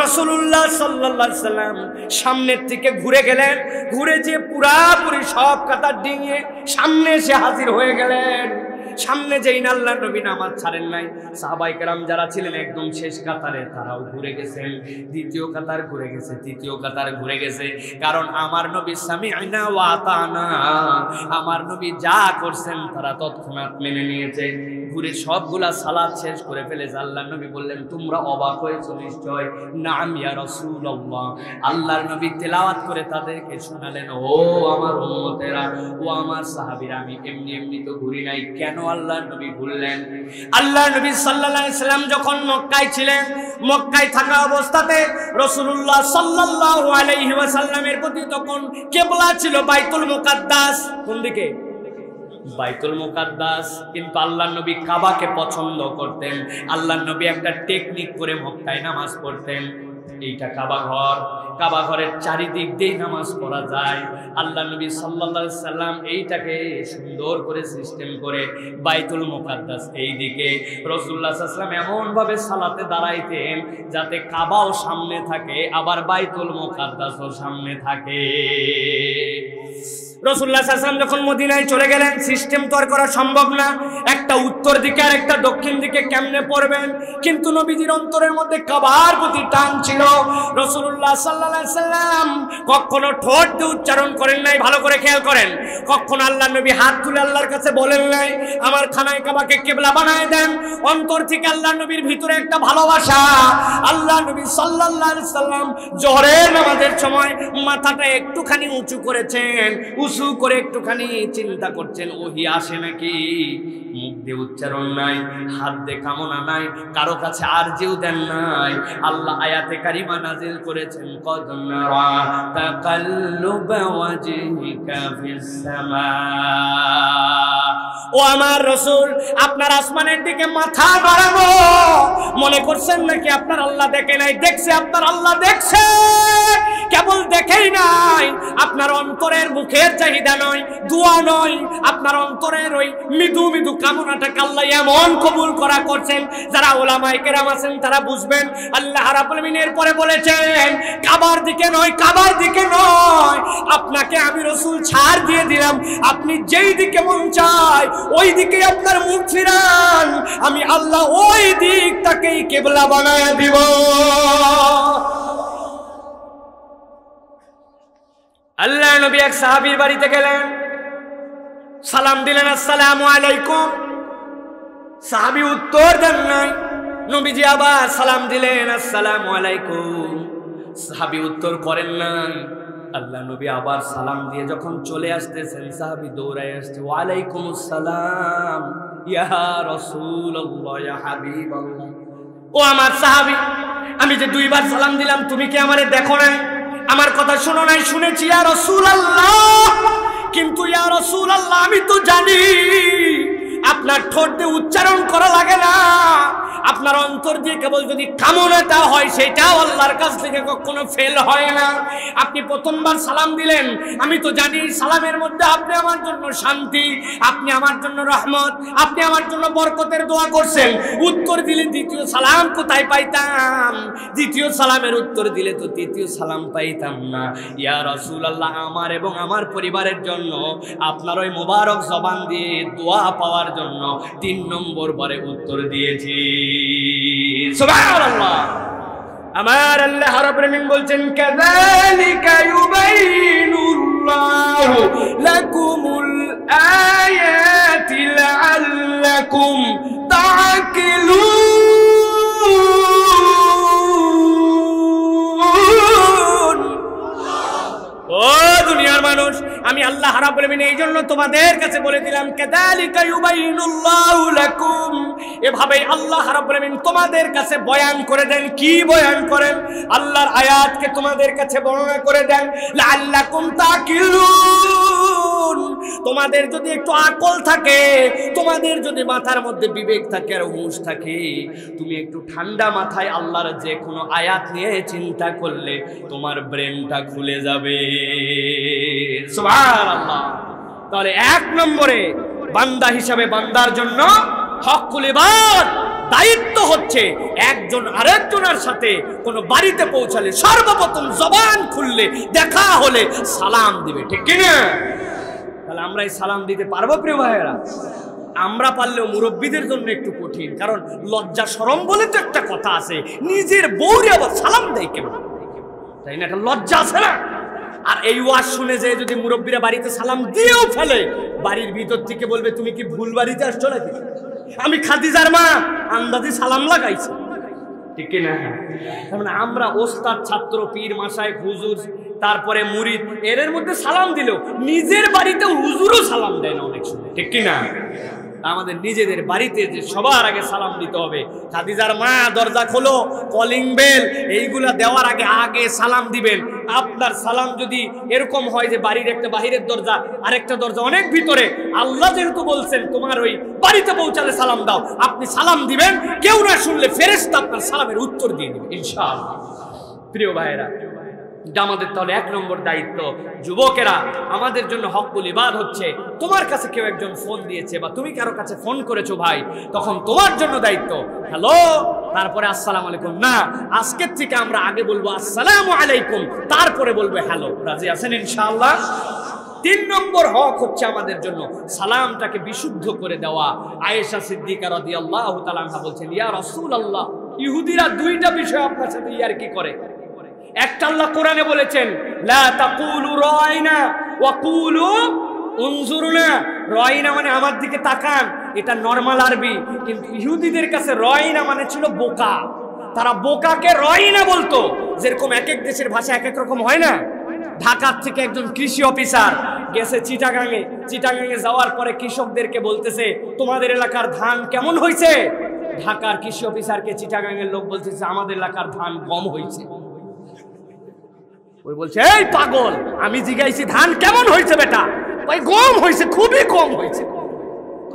রাসূলুল্লাহ সাল্লাল্লাহু আলাইহি সাল্লাম সামনের থেকে ঘুরে গেলেন, ঘুরে যে পুরাপুরি সব কাতার ডিঙিয়ে সামনে এসে হাজির হয়ে গেলেন। সামনে যেই না আল্লাহর নবী নামাজ ছাড়েন নাই, সাহাবায়ে কেরাম যারা ছিলেন একদম শেষ কাতারে তারাও ঘুরে গেছেন, দ্বিতীয় কাতার ঘুরে গেছে, তৃতীয় কাতার ঘুরে গেছে। কারণ আমার নবী সামি'না ওয়া আতানা, আমার নবী যা করছেন তারা তৎক্ষণাৎ মেনে নিয়েছে। ঘুরে সবগুলা সালাত শেষ করে ফেলেছে। আল্লাহর নবী বললেন তোমরা অবাক হয়েছো নিশ্চয়। নাম ইয়া রাসূলুল্লাহ। আল্লাহর নবী তেলাওয়াত করে তাদেরকে শোনালেন, ও আমার উম্মতেরা, ও আমার সাহাবীরা, আমি এমনি এমনি তো ঘুরি নাই। কেন আল্লাহর নবী ভুললেন? আল্লাহর নবী সাল্লাল্লাহু আলাইহি সাল্লাম যখন মক্কায় ছিলেন, মক্কায় থাকা অবস্থাতে রাসূলুল্লাহ সাল্লাল্লাহু আলাইহি ওয়াসাল্লামের প্রতি তখন কিবলা ছিল বাইতুল মুকাদ্দাস। কোন দিকে? বাইতুল মুকাদ্দাস। কিন্তু আল্লাহর নবী কাবাকে পছন্দ করতেন। আল্লাহর নবী একটা টেকনিক করে মক্কায় নামাজ পড়তেন। এইটা কাবা ঘর, কাবা ঘরের চারিদিক দিয়ে নামাজ পড়া যায়। আল্লাহ নবী সাল্লাল্লাহু আলাইহি সাল্লাম এইটাকে সুন্দর করে সিস্টেম করে বাইতুল মুকাদ্দাস এইদিকে রাসূলুল্লাহ সাল্লাল্লাহু আলাইহি সাল্লাম এমন ভাবে সালাতে দাঁড়াইতেন যাতে কাবাও সামনে থাকে আবার বাইতুল মুকাদ্দাসও সামনে থাকে। রাসূলুল্লাহ সাল্লাল্লাহু আলাইহি ওয়াসাল্লাম যখন মদিনায় চলে গেলেন, সিস্টেম তো আর করা সম্ভব না, একটা উত্তর দিকে আর একটা দক্ষিণ দিকে কেমনে পড়বেন। কিন্তু নবীজির অন্তরের মধ্যে কাবার প্রতি টান ছিল। রাসূলুল্লাহ সাল্লাল্লাহু আলাইহি ওয়াসাল্লাম কখনো ঠোঁট দিয়ে উচ্চারণ করেন নাই, ভালো করে খেয়াল করেন। কখনো আল্লাহর নবী হাত তুলে আল্লাহর কাছে বলেন নাই আমার খানায় কাবাকে কিবলা বানায় দেন। অন্তর থেকে আল্লাহর নবীর ভিতরে একটা ভালোবাসা। আল্লাহর নবী সাল্লাল্লাহু আলাইহি ওয়াসাল্লাম জোহরের নামাজের সময় মাথাটা একটুখানি উঁচু করেছেন, উঁচু করে একটুখানি চিন্তা করছেন ওহি আসে নাকি। মুখ দিয়ে উচ্চারণ নাই, হাত দিয়ে কামনা নাই, কারো কাছে আরজিও দেন নাই। আল্লাহ আয়াতে কারিমা নাজিল করেছেন, কদ নারা তাকাল্লুবা ওয়াজহিকা ফিস সামা। ও আমার রাসূল, আপনার আসমানের দিকে মাথা বাড়ানো মনে করছেন নাকি আপনার আল্লাহ দেখে নাই? দেখছে, আপনার আল্লাহ দেখছে। কেবল দেখেই নাই, আপনার অন্তরের মুখের চাহিদা নয়, দোয়া নয়, আপনার অন্তরের ওই মৃদু মৃদু কামনাটাকে আল্লাহ এমন কবুল করা করছেন। যারা উলামায়ে কেরাম আছেন তারা বুঝবেন। আল্লাহ রাব্বুল আলামিন এরপরে বলেছেন কাবার দিকে নয়, কাবার দিকে নয়, আপনাকে আমি রাসূল ছাড় দিয়ে দিলাম, আপনি যেই দিকে মন চায় ওই দিকে আপনার মুখ ফিরান, আমি আল্লাহ ওই দিকটাকেই কিবলা বানায় দিব। আল্লাহ নবী এক সাহাবীর বাড়িতে গেলেন, সালাম দিলেন, আসসালামু আলাইকুম। সাহাবী উত্তর দেন নাই। নবীজি আবার সালাম দিলেন, আসসালামু আলাইকুম। সাহাবী উত্তর করেন নাই। আল্লাহ নবী আবার সালাম দিয়ে যখন চলে আসতেছেন, সাহাবী দৌড়ায় আসছে, ওয়া আলাইকুমুস সালাম ইয়া রাসূলুল্লাহ, ইয়া হাবিবাল্লাহ। ও আমার সাহাবী, আমি যে 2 বার সালাম দিলাম, তুমি কি আমারে দেখো নাই? আমার কথা শোনো নাই? শুনেছি ইয়া রাসূলুল্লাহ, কিন্তু ইয়া রাসূলুল্লাহ আমি তো জানি আপনার ঠোঁট দিয়ে উচ্চারণ করা লাগে না, আপনার অন্তর দিয়ে কেবল যদি কামনাটা হয় সেটাও আল্লাহর কাছ থেকে কখনো ফেল হয় না। আপনি প্রথমবার সালাম দিলেন, আমি তো জানি সালামের মধ্যে আপনি আমার জন্য শান্তি, আপনি আমার জন্য রহমত, আপনি আমার জন্য বরকতের দোয়া করছেন। উত্তর দিলে দ্বিতীয় সালাম কোথায় পাইতাম? দ্বিতীয় সালামের উত্তর দিলে তো তৃতীয় সালাম পাইতাম না। ইয়া রাসূলুল্লাহ, আমার এবং আমার পরিবারের জন্য আপনার ওই মোবারক জবান দিয়ে দোয়া পাওয়ার জন্য 3 নম্বর বারে উত্তর দিয়েছি। সুবহানাল্লাহ। আমার আল্লাহ রাব্বুল আলামিন বলছেন কাযালিকা ইউবাইনুল্লাহু লাকুমুল আয়াতি লাআল্লাকুম তা'কিলুন। ও দুনিয়ার মানুষ, আমি আল্লাহ রাব্বুল আলামিন এই জন্য তোমাদের কাছে বলে দিলাম কাযালিকা ইউবাইনুল্লাহু লাকুম, এভাবেই আল্লাহ রাব্বুল আলামিন তোমাদের কাছে বয়ান করে দেন। কি বয়ান করেন? আল্লাহর আয়াতকে তোমাদের কাছে বর্ণনা করে দেন। লাআল্লাকুম তা'কিলুন, তোমাদের যদি একটু আকল থাকে, তোমাদের যদি মাথার মধ্যে বিবেক থাকে আর হুঁশ থাকে, তুমি একটু ঠান্ডা মাথায় আল্লাহর যে কোনো আয়াত নিয়ে চিন্তা করলে তোমার ব্রেনটা খুলে যাবে। সুবহানাল্লাহ। তাহলে এক নম্বরে বান্দা হিসাবে বান্দার জন্য হকুল ইবাদ দায়িত্ব হচ্ছে একজন আরেকজনের সাথে কোনো বাড়িতে পৌঁছালে সর্বপ্রথম জবান খুললে দেখা হলে সালাম দিবে, ঠিক কি না? তাহলে আমরা এই সালাম দিতে পারবো প্রিয় ভাইয়েরা? আমরা পারলেও মুরব্বীদের জন্য একটু কঠিন, কারণ লজ্জা শরম বলে তো একটা কথা আছে, নিজের বউরে আবার সালাম দেয় কেন, তাই না? একটা লজ্জা আছে না? আর এই ওয়াজ শুনে যে যদি মুরব্বীরা বাড়িতে সালাম দিয়েও ফেলে, বাড়ির ভিতর থেকে বলবে তুমি কি ভুল বাড়িতে আসছো নাকি? আমি খাদিজার মা, আন্দাজি সালাম লাগাইছি, ঠিক না? মানে আমরা ওস্তাদ, ছাত্র, পীর, মাশায়েখ, হুজুর, তারপরে মুরিদ, এর মধ্যে সালাম দিলেও নিজের বাড়িতে হুজুরও সালাম দেয় না অনেক সময়, ঠিক কি না? আমাদের নিজেদের বাড়িতে যে সবার আগে সালাম দিতে হবে। খাদিজার মা, দরজা খোলো, কলিং বেল, এইগুলা দেওয়ার আগে আগে সালাম দিবেন। আপনার সালাম যদি এরকম হয় যে বাড়ির একটা বাহিরের দরজা, আরেকটা দরজা অনেক ভিতরে, আল্লাহ যেহেতু বলছেন তোমার ওই বাড়িতে পৌঁছালে সালাম দাও, আপনি সালাম দিবেন, কেউ না শুনলে ফেরেশতা আপনার সালামের উত্তর দিয়ে দিবে ইনশাআল্লাহ। প্রিয় ভাইয়েরা, এটা আমাদের তাহলে এক নম্বর দায়িত্ব। যুবকেরা, আমাদের জন্য হকুল ইবাদ হচ্ছে, তোমার কাছে কেউ একজন ফোন দিয়েছে বা তুমি কারো কাছে ফোন করেছো ভাই, তখন তোমার জন্য দায়িত্ব হ্যালো, তারপরে আসসালামু আলাইকুম না, আজকের থেকে আমরা আগে বলবো আসসালামু আলাইকুম, তারপরে বলবো হ্যালো। রাজি আছেন ইনশাআল্লাহ? 3 নম্বর হক হচ্ছে আমাদের জন্য সালামটাকে বিশুদ্ধ করে দেওয়া। আয়েশা সিদ্দিকা রাদিয়াল্লাহু তাআলা আনহা বলছেন, ইয়া রাসূলুল্লাহ, ইহুদিরা 2টা বিষয় আপনার সাথে ইয়ারকি করে। একটা আল্লাহ কোরআনে বলেছেন লা তাকুলু রাইনা ওয়া কুলু উনজুরনা। রাইনা মানে আমার দিকে তাকান, এটা নরমাল আরবি, কিন্তু ইহুদিদের কাছে রাইনা মানে ছিল বোকা। তারা বোকাকে রাইনা বলতো। যেরকম এক এক দেশের ভাষা এক এক রকম হয় না। ঢাকার থেকে একজন কৃষি অফিসার গেছে চিটাগাঙে, চিটাগাঙে যাওয়ার পরে কৃষকদেরকে বলতেছে তোমাদের এলাকার ধান কেমন হয়েছে। ঢাকার কৃষি অফিসারকে চিটাগাঙের লোক বলতেছে আমাদের এলাকার ধান গম হয়েছে। ওই বলছে এই পাগল, আমি জিজ্ঞাসি ধান কেমন হয়েছে বেটা, ওই গম হয়েছে, খুবই কম হয়েছে।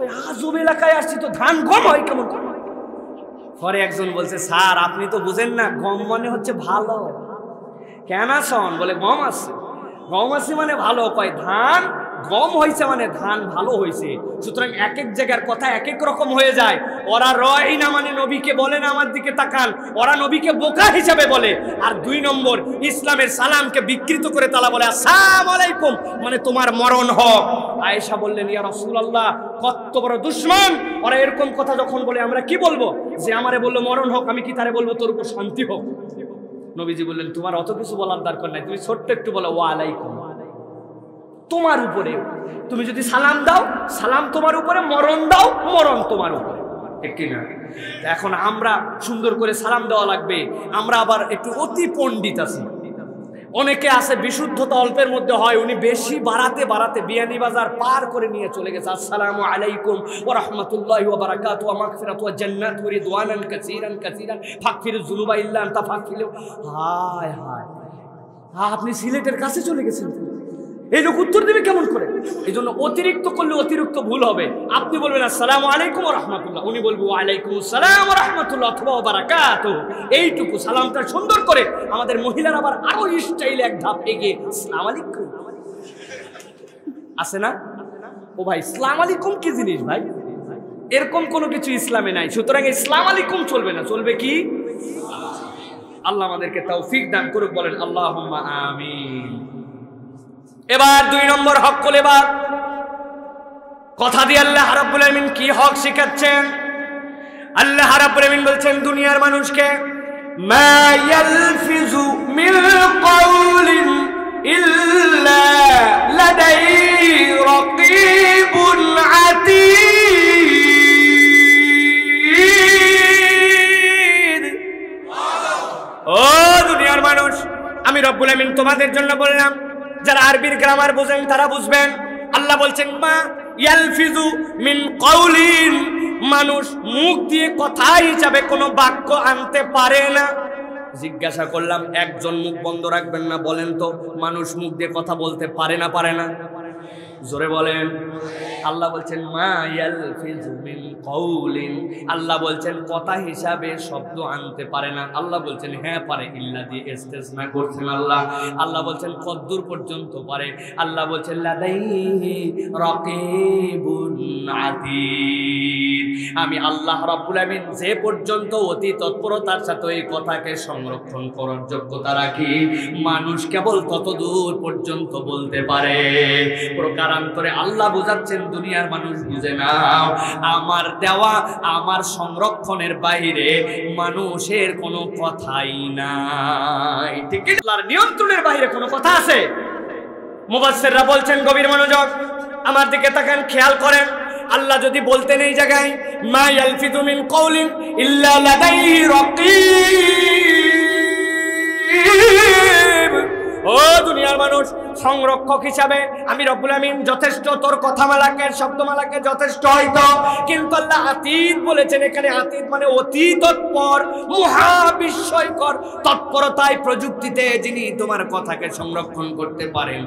ওই আজব এলাকায় আসছি তো ধান গম হয় কেমন? পরে একজন বলছে স্যার আপনি তো বুঝেন না, গম মানে হচ্ছে ভালো। কেন শোন? বলে গম আছে, গম আছে মানে ভালো। কয় ধান গম হয়েছে মানে ধান ভালো হয়েছে। সুতরাং এক এক জায়গার কথা এক এক রকম হয়ে যায়। ওরা রয় না মানে নবীকে বলে না আমার দিকে তাকান, ওরা নবীকে বোকা হিসাবে বলে। আর 2 নম্বর, ইসলামের সালামকে বিকৃত করে তারা বলে আসসালামু আলাইকুম মানে তোমার মরণ হোক। আয়েশা বললেন ইয়া রাসূলুল্লাহ, কত বড় দুশমন ওরা এরকম কথা যখন বলে আমরা কি বলবো? যে আমারে বললো মরণ হোক, আমি কি তারে বলবো তোর উপর শান্তি হোক? নবীজি বললেন তোমার অত কিছু বলার দরকার নাই, তুমি ছোট্ট একটু বলো ওয়া আলাইকুম, তোমার উপরে। তুমি যদি সালাম দাও, সালাম তোমার উপরে, মরণ দাও, মরণ তোমার উপরে, ঠিক কিনা? এখন আমরা সুন্দর করে সালাম দেওয়া লাগবে। আমরা আবার একটু অতি পণ্ডিত আছি। অনেকে আছে বিশুদ্ধতা অল্পের মধ্যে হয়, উনি বেশি বাড়াতে বাড়াতে বিয়ানীবাজার পার করে নিয়ে চলে গেছে। আসসালামু আলাইকুম ওয়া রাহমাতুল্লাহি ওয়া বারাকাতুহু ওয়া মাগফিরাতু ওয়া জান্নাতু ওয়া রিদওয়ানান কাসীরান কাসীরান ফাগফিরুয যুনুবা ইল্লা আনতা ফাগফিরু। হায় হায়, আপনি সিলেটের কাছে চলে গেছেন, এই লোক উত্তর দেবে কেমন করে? এই জন্য অতিরিক্ত করলে অতিরিক্ত ভুল হবে। আপনি বলবেন আসসালামু আলাইকুম ওয়া রাহমাতুল্লাহ, উনি বলবো ওয়া আলাইকুম আসসালাম ওয়া রাহমাতুল্লাহ অথবা ওয়া বারাকাতুহু। এইটুকু সালামটা সুন্দর করে। আমাদের মহিলারা আবার আরো স্টাইলে এক ধাপ এগিয়ে আসসালামু আলাইকুম আছে না? ও ভাই আসসালামু আলাইকুম কি জিনিস ভাই? এরকম কোনো কিছু ইসলামে নাই। সুতরাং আসসালামু আলাইকুম চলবে না, চলবে কি? আল্লাহ আমাদেরকে তৌফিক দান করুক, বলেন আল্লাহুম্মা আমিন। এবার 2 নম্বর হকুল ইবাদ। কথা দিয়ে আল্লাহ রাব্বুল আলামিন কি হক শিখাচ্ছেন? আল্লাহ রাব্বুল আলামিন বলছেন দুনিয়ার মানুষকে মা ইয়ালফিযু মিন কাউলিন ইল্লা লাদাইহি রাকীবুন আতীদ। ও দুনিয়ার মানুষ, আমি রব্বুল আমিন তোমাদের জন্য বললাম, যারা আরবির গ্রামার বোঝেন তারা বুঝবেন। আল্লাহ বলছেন মা ইয়ালফিযু মিন কাউলিন, মানুষ মুখ দিয়ে কথা হিসাবে কোনো বাক্য আনতে পারে না। জিজ্ঞাসা করলাম, একজন মুখ বন্ধ রাখবেন না, বলেন তো মানুষ মুখ দিয়ে কথা বলতে পারে না? পারে না? জোরে বলেন। আল্লাহ বলছেন মা ইয়ালফিযু মিন কাউলিন, আল্লাহ বলছেন কথা হিসাবে শব্দ আনতে পারে না। আল্লাহ বলছেন হ্যাঁ পারে, ইল্লা দিয়ে ইস্তেসনা করছেন আল্লাহ। আল্লাহ বলছেন কদ্দুর পর্যন্ত পারে? আল্লাহ বলছেন লাদাইহি রাকীবুন আতীদ, আমি আল্লাহ রাব্বুল আমিন যে পর্যন্ত অতি তৎপরতার সাথে এই কথাকে সংরক্ষণ করার যোগ্যতা রাখি, মানুষ কেবল তত দূর পর্যন্ত বলতে পারে। প্রকারান্তরে আল্লাহ বুঝাচ্ছেন দুনিয়ার মানুষ বুঝে নাও, আমার দেওয়া আমার সংরক্ষণের বাইরে মানুষের কোনো কথাই নাই। ঠিক আছে, আল্লাহর নিয়ন্ত্রণের বাইরে কোনো কথা আছে? মুফাসসিররা বলছেন, গভীর মনোযোগ আমার দিকে তাকান, খেয়াল করেন। আল্লাহ যদি বলতেন এই জায়গায় মা ইয়ালফিযু মিন কাউলিন ইল্লা লাদাইহি রাকীব, ও দুনিয়ার মানুষ, সংরক্ষক হিসাবে আমি রব্বুল আমিন যথেষ্ট, তোর কথামালাকে শব্দমালাকে যথেষ্ট হয়তো, কিন্তু আল্লাহ আতীত বলেছেন। এখানে আতীত মানে অতি তৎপর, মহাবিস্ময়কর তৎপরতায় প্রযুক্তিতে যিনি তোমার কথাকে সংরক্ষণ করতে পারেন।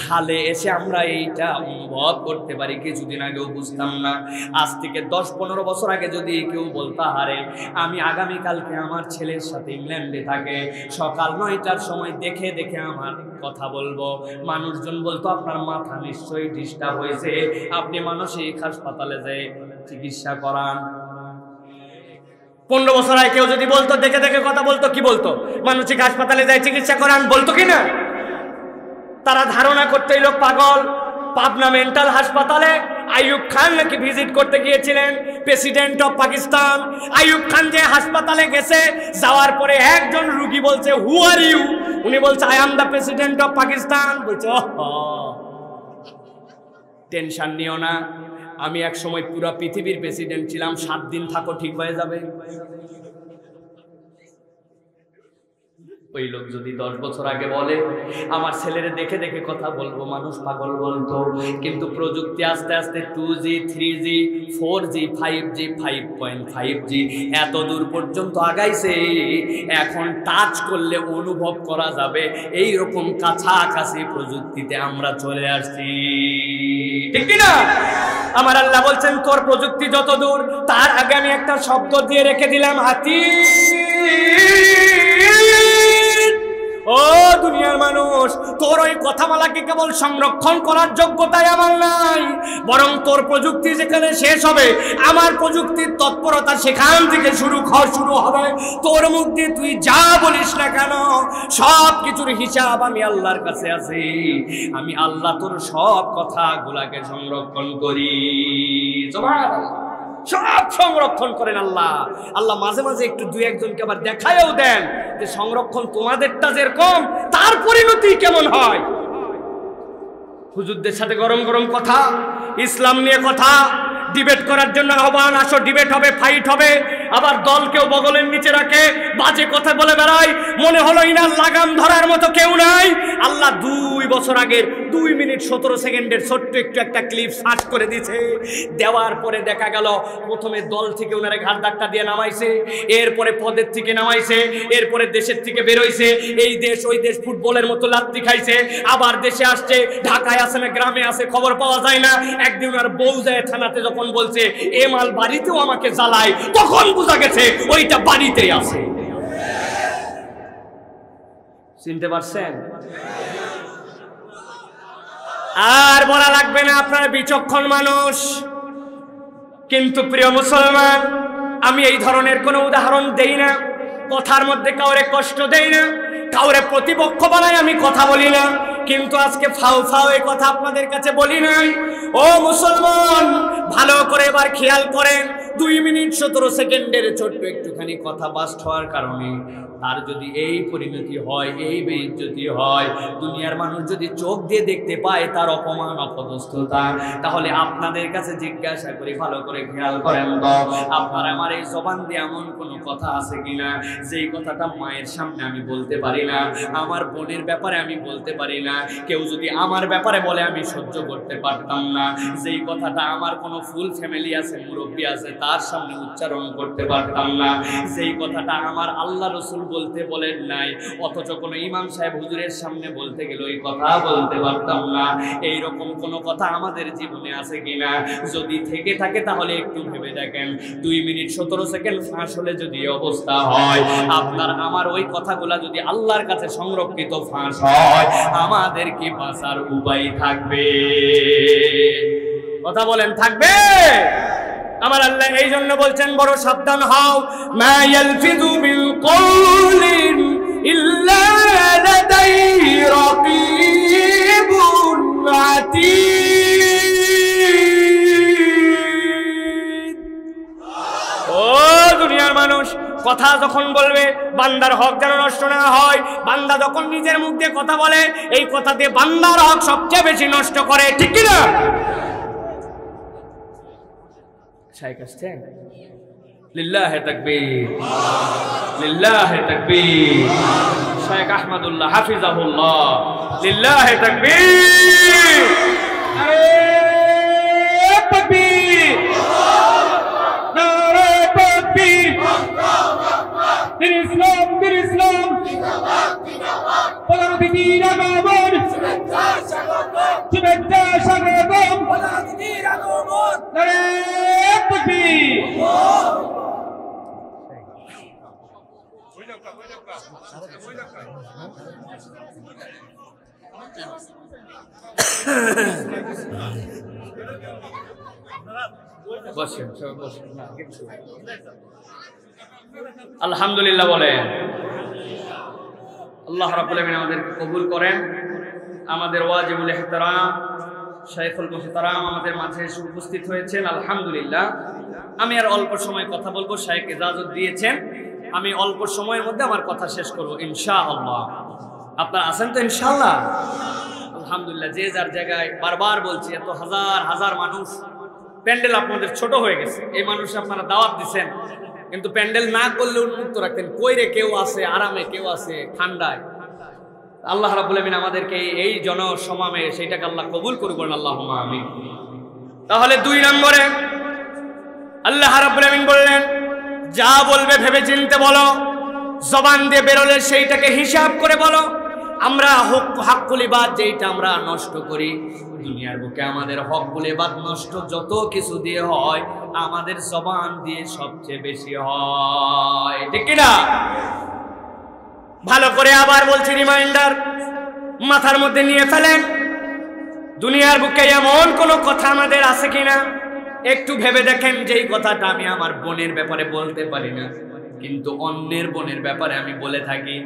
হালে এসে আমরা এইটা অনুভব করতে পারি। কিছুদিন আগেও বুঝতাম না, আজ থেকে 10-15 বছর আগে যদি কেউ বলতে হারে আমি আগামীকালকে আমার ছেলের সাথে ইংল্যান্ডে থাকে, সকাল 9টার সময় দেখে দেখে আমার কথা বলবো, মানুষজন বলতো আপনার মাথা নিশ্চয়ই ডিস্টার্ব হয়েছে, আপনি মানসিক হাসপাতালে যেয়ে চিকিৎসা করান। 15 বছর আগে কেউ যদি বলতো, দেখে দেখে কথা বলতো, কি বলতো? মানসিক হাসপাতালে যাই চিকিৎসা করান, বলতো কিনা? তারা ধারণা করতে এই লোক পাগল। পাবনা মেন্টাল হাসপাতালে আইয়ুব খান নাকি ভিজিট করতে গিয়েছিলেন, প্রেসিডেন্ট অফ পাকিস্তান। আইয়ুব খান যে হাসপাতালে গেছে, যাওয়ার পরে একজন রোগী বলছে হু আর ইউ, উনি বলছে I am the president of Pakistan. বলছে টেনশন নিও না, আমি এক সময় পুরো পৃথিবীর প্রেসিডেন্ট ছিলাম, 7 দিন থাকো ঠিক হয়ে যাবে। ওই লোক যদি 10 বছর আগে বলে আমার ছেলেরে দেখে দেখে কথা বলবো, মানুষ পাগল বলতো। কিন্তু প্রযুক্তি আস্তে আস্তে 2G 3G 4G 5G 5.5G এত দূর পর্যন্ত আগাইছে, এখন টাচ করলে অনুভব করা যাবে এই রকম কাছাকাছি প্রযুক্তিতে আমরা চলে আসছি। ঠিক কি না? আমার আল্লাহ বলছেন তোর প্রযুক্তি যত দূর, তার আগে আমি একটা শব্দ দিয়ে রেখে দিলাম হাতি। ও দুনিয়ার মানুষ, তোর ওই কথামালাকে কেবল সংরক্ষণ করার যোগ্যতাই আমার নাই, বরং তোর প্রযুক্তি যেখানে শেষ হবে আমার প্রযুক্তির তৎপরতা সেখান থেকে শুরু হবে। তোর মুখ দিয়ে তুই যা বলিস না কেন সব কিছুর হিসাব আমি আল্লাহর কাছে আছে। আমি আল্লাহ তোর সব কথাগুলাকে সংরক্ষণ করি। সুবহানাল্লাহ, সব সংরক্ষণ করেন আল্লাহ। আল্লাহ মাঝে মাঝে একটু 2-1জনকে আবার দেখায়ও দেন যে সংরক্ষণ তোমাদেরটা যেরকম তার পরিণতি কেমন হয়। হুজুরদের সাথে গরম গরম কথা, ইসলাম নিয়ে কথা, ডিবেট করার জন্য আহ্বান, আসো ডিবেট হবে, ফাইট হবে। আবার দলকেও বগলের নিচে রাখে, বাজে কথা বলে বেড়ায়, মনে হলো ইনার লাগাম ধরার মতো কেউ নাই। আল্লাহ 2 বছর আগের 2 মিনিট 17 সেকেন্ডের ছোট্ট একটা ক্লিপ সার্চ করে দিয়েছে। দেওয়ার পরে দেখা গেল প্রথমে দল থেকে ওনারে ঘাট ধাক্কা দিয়ে নামাইছে, এরপরে পদের থেকে নামাইছে, এরপরে দেশের থেকে বেরোইছে। এই দেশ ওই দেশ ফুটবলের মতো লাত্তি খাইছে, আবার দেশে আসছে, ঢাকায় আছে না গ্রামে আছে খবর পাওয়া যায় না। একদিন ওনার বউ যায় থানাতে যখন বলছে এ মাল বাড়িতেও আমাকে জ্বালায়, তখন বোঝা গেছে ওইটা বাড়িতেই আছে। চিনতে পারছেন? আর বলা লাগবে না আপনারা বিচক্ষণ মানুষ। কিন্তু প্রিয় মুসলমান, আমি এই ধরনের কোনো উদাহরণ দেই না, কথার মধ্যে কাউরে কষ্ট দেই না, কাউরে প্রতিপক্ষ বানাই আমি কথা বলি না। কিন্তু আজকে ফাও ফাও এই কথা আপনাদের কাছে বলি নাই। ও মুসলমান, ভালো করে এবার খেয়াল করেন, 2 মিনিট 17 সেকেন্ডের ছোট্ট একটুখানি কথা বাস্ট হওয়ার কারণে তার যদি এই পরিণতি হয়, এই বেইজ্জতি হয়, দুনিয়ার মানুষ যদি চোখ দিয়ে দেখতে পায় তার অপমান অপদস্থতা, তাহলে আপনাদের কাছে জিজ্ঞাসা করি, ভালো করে খেয়াল করেন তো, আপনার আমার এই জবান দিয়ে এমন কোনো কথা আছে কিনা যেই কথাটা মায়ের সামনে আমি বলতে পারি না, আমার বোনের ব্যাপারে আমি বলতে পারি না, কেউ যদি আমার ব্যাপারে বলে আমি সহ্য করতে পারতাম না, যেই কথাটা আমার কোনো ফুল ফ্যামিলি আছে, মুরব্বী আছে, তার সামনে উচ্চারণ করতে পারতাম না, যেই কথাটা আমার আল্লাহ রসুল বলতে বলেন নাই, অথচ কোনো ইমাম সাহেব হুজুরের সামনে বলতে গেলে ওই কথা বলতে পারতাম না, এইরকম কোনো কথা আমাদের জীবনে আছে কিনা? যদি থেকে থাকে তাহলে একটু ভেবে দেখেন, 2 মিনিট 17 সেকেন্ড ফাঁস হলে যদি অবস্থা হয়, আপনার আমার ওই কথাগুলা যদি আল্লাহর কাছে সংরক্ষিত ফাঁস হয়, আমাদের কি বাঁচার উপায় থাকবে? কথা বলেন, থাকবে? আমার আল্লাহ এই জন্য বলছেন, বড় সাবধান হও, মা ইয়ালফিযু বিল কওলিন ইল্লা লাদাইহি রাকীবুন আতীদ। ও দুনিয়ার মানুষ, কথা যখন বলবে বান্দার হক যেন নষ্ট না হয়, বান্দা যখন নিজের মুখ দিয়ে কথা বলে এই কথা দিয়ে বান্দার হক সবচেয়ে বেশি নষ্ট করে, ঠিক কি না? শাইখ আসছেন? লিল্লাহে তাকবীর, লিল্লাহে তাকবীর। শাইখ আহমদুল্লাহ হাফিজাহুল্লাহ, লিল্লাহে তাকবীর, নারে তাকবীর, নারে তাকবীর। দিন ইসলাম, দিন ইসলাম, প্রধান অতিথির আগমন, শুভেচ্ছা স্বাগতম, শুভেচ্ছা স্বাগতম, প্রধান অতিথির আগমন, নারে তাকবীর। বসেন, সবাই বসেন। আলহামদুলিল্লাহ বলেন। আল্লাহ রাব্বুল আলামিন আমাদেরকে কবুল করেন। আমাদের ওয়াজিবুল ইহতিরাম শাইখুল মুহতারাম আমাদের মাঝে এসে উপস্থিত হয়েছেন, আলহামদুলিল্লাহ। আমি আর অল্প সময় কথা বলবো, শাইখ ইজাজত দিয়েছেন, আমি অল্প সময়ের মধ্যে আমার কথা শেষ করব ইনশাআল্লাহ। আপনারা আছেন তো ইনশাআল্লাহ? আলহামদুলিল্লাহ। যে যার জায়গায়, বারবার বলছি, এত হাজার হাজার মানুষ, প্যান্ডেল আপনাদের ছোট হয়ে গেছে, এই মানুষ আপনারা দাওয়াত দিচ্ছেন, কিন্তু প্যান্ডেল না করলে উন্মুক্ত রাখতেন, কইরে কেউ আছে আরামে, কেউ আছে ঠান্ডায়। আল্লাহ রাব্বুল আমিন আমাদেরকে এই জনসমাবেশ সেইটাকে আল্লাহ কবুল করবেন, আল্লাহুম্মা আমিন। তাহলে 2 নম্বরে আল্লাহ রাব্বুল আমিন বললেন, যা বলবে ভেবে চিন্তে বলো, জবান দিয়ে বেরোলে সেইটাকে হিসাব করে বলো। আমরা হকুল ইবাদ যেটা আমরা নষ্ট করি, দুনিয়ার বুকে আমাদের হকুল ইবাদ নষ্ট যত কিছু দিয়ে হয়, আমাদের জবান দিয়ে সবচেয়ে বেশি হয়, ঠিক কি না? ভালো করে আবার বলছি, রিমাইন্ডার মাথার মধ্যে নিয়ে ফেলেন। দুনিয়ার বুকে এমন কোন কথা আমাদের আছে কিনা একটু ভেবে দেখেন, যেই কথাটা আমি আমার বোনের ব্যাপারে বলতে পারি না, কিন্তু অন্যের বোনের ব্যাপারে আমি বলে থাকি।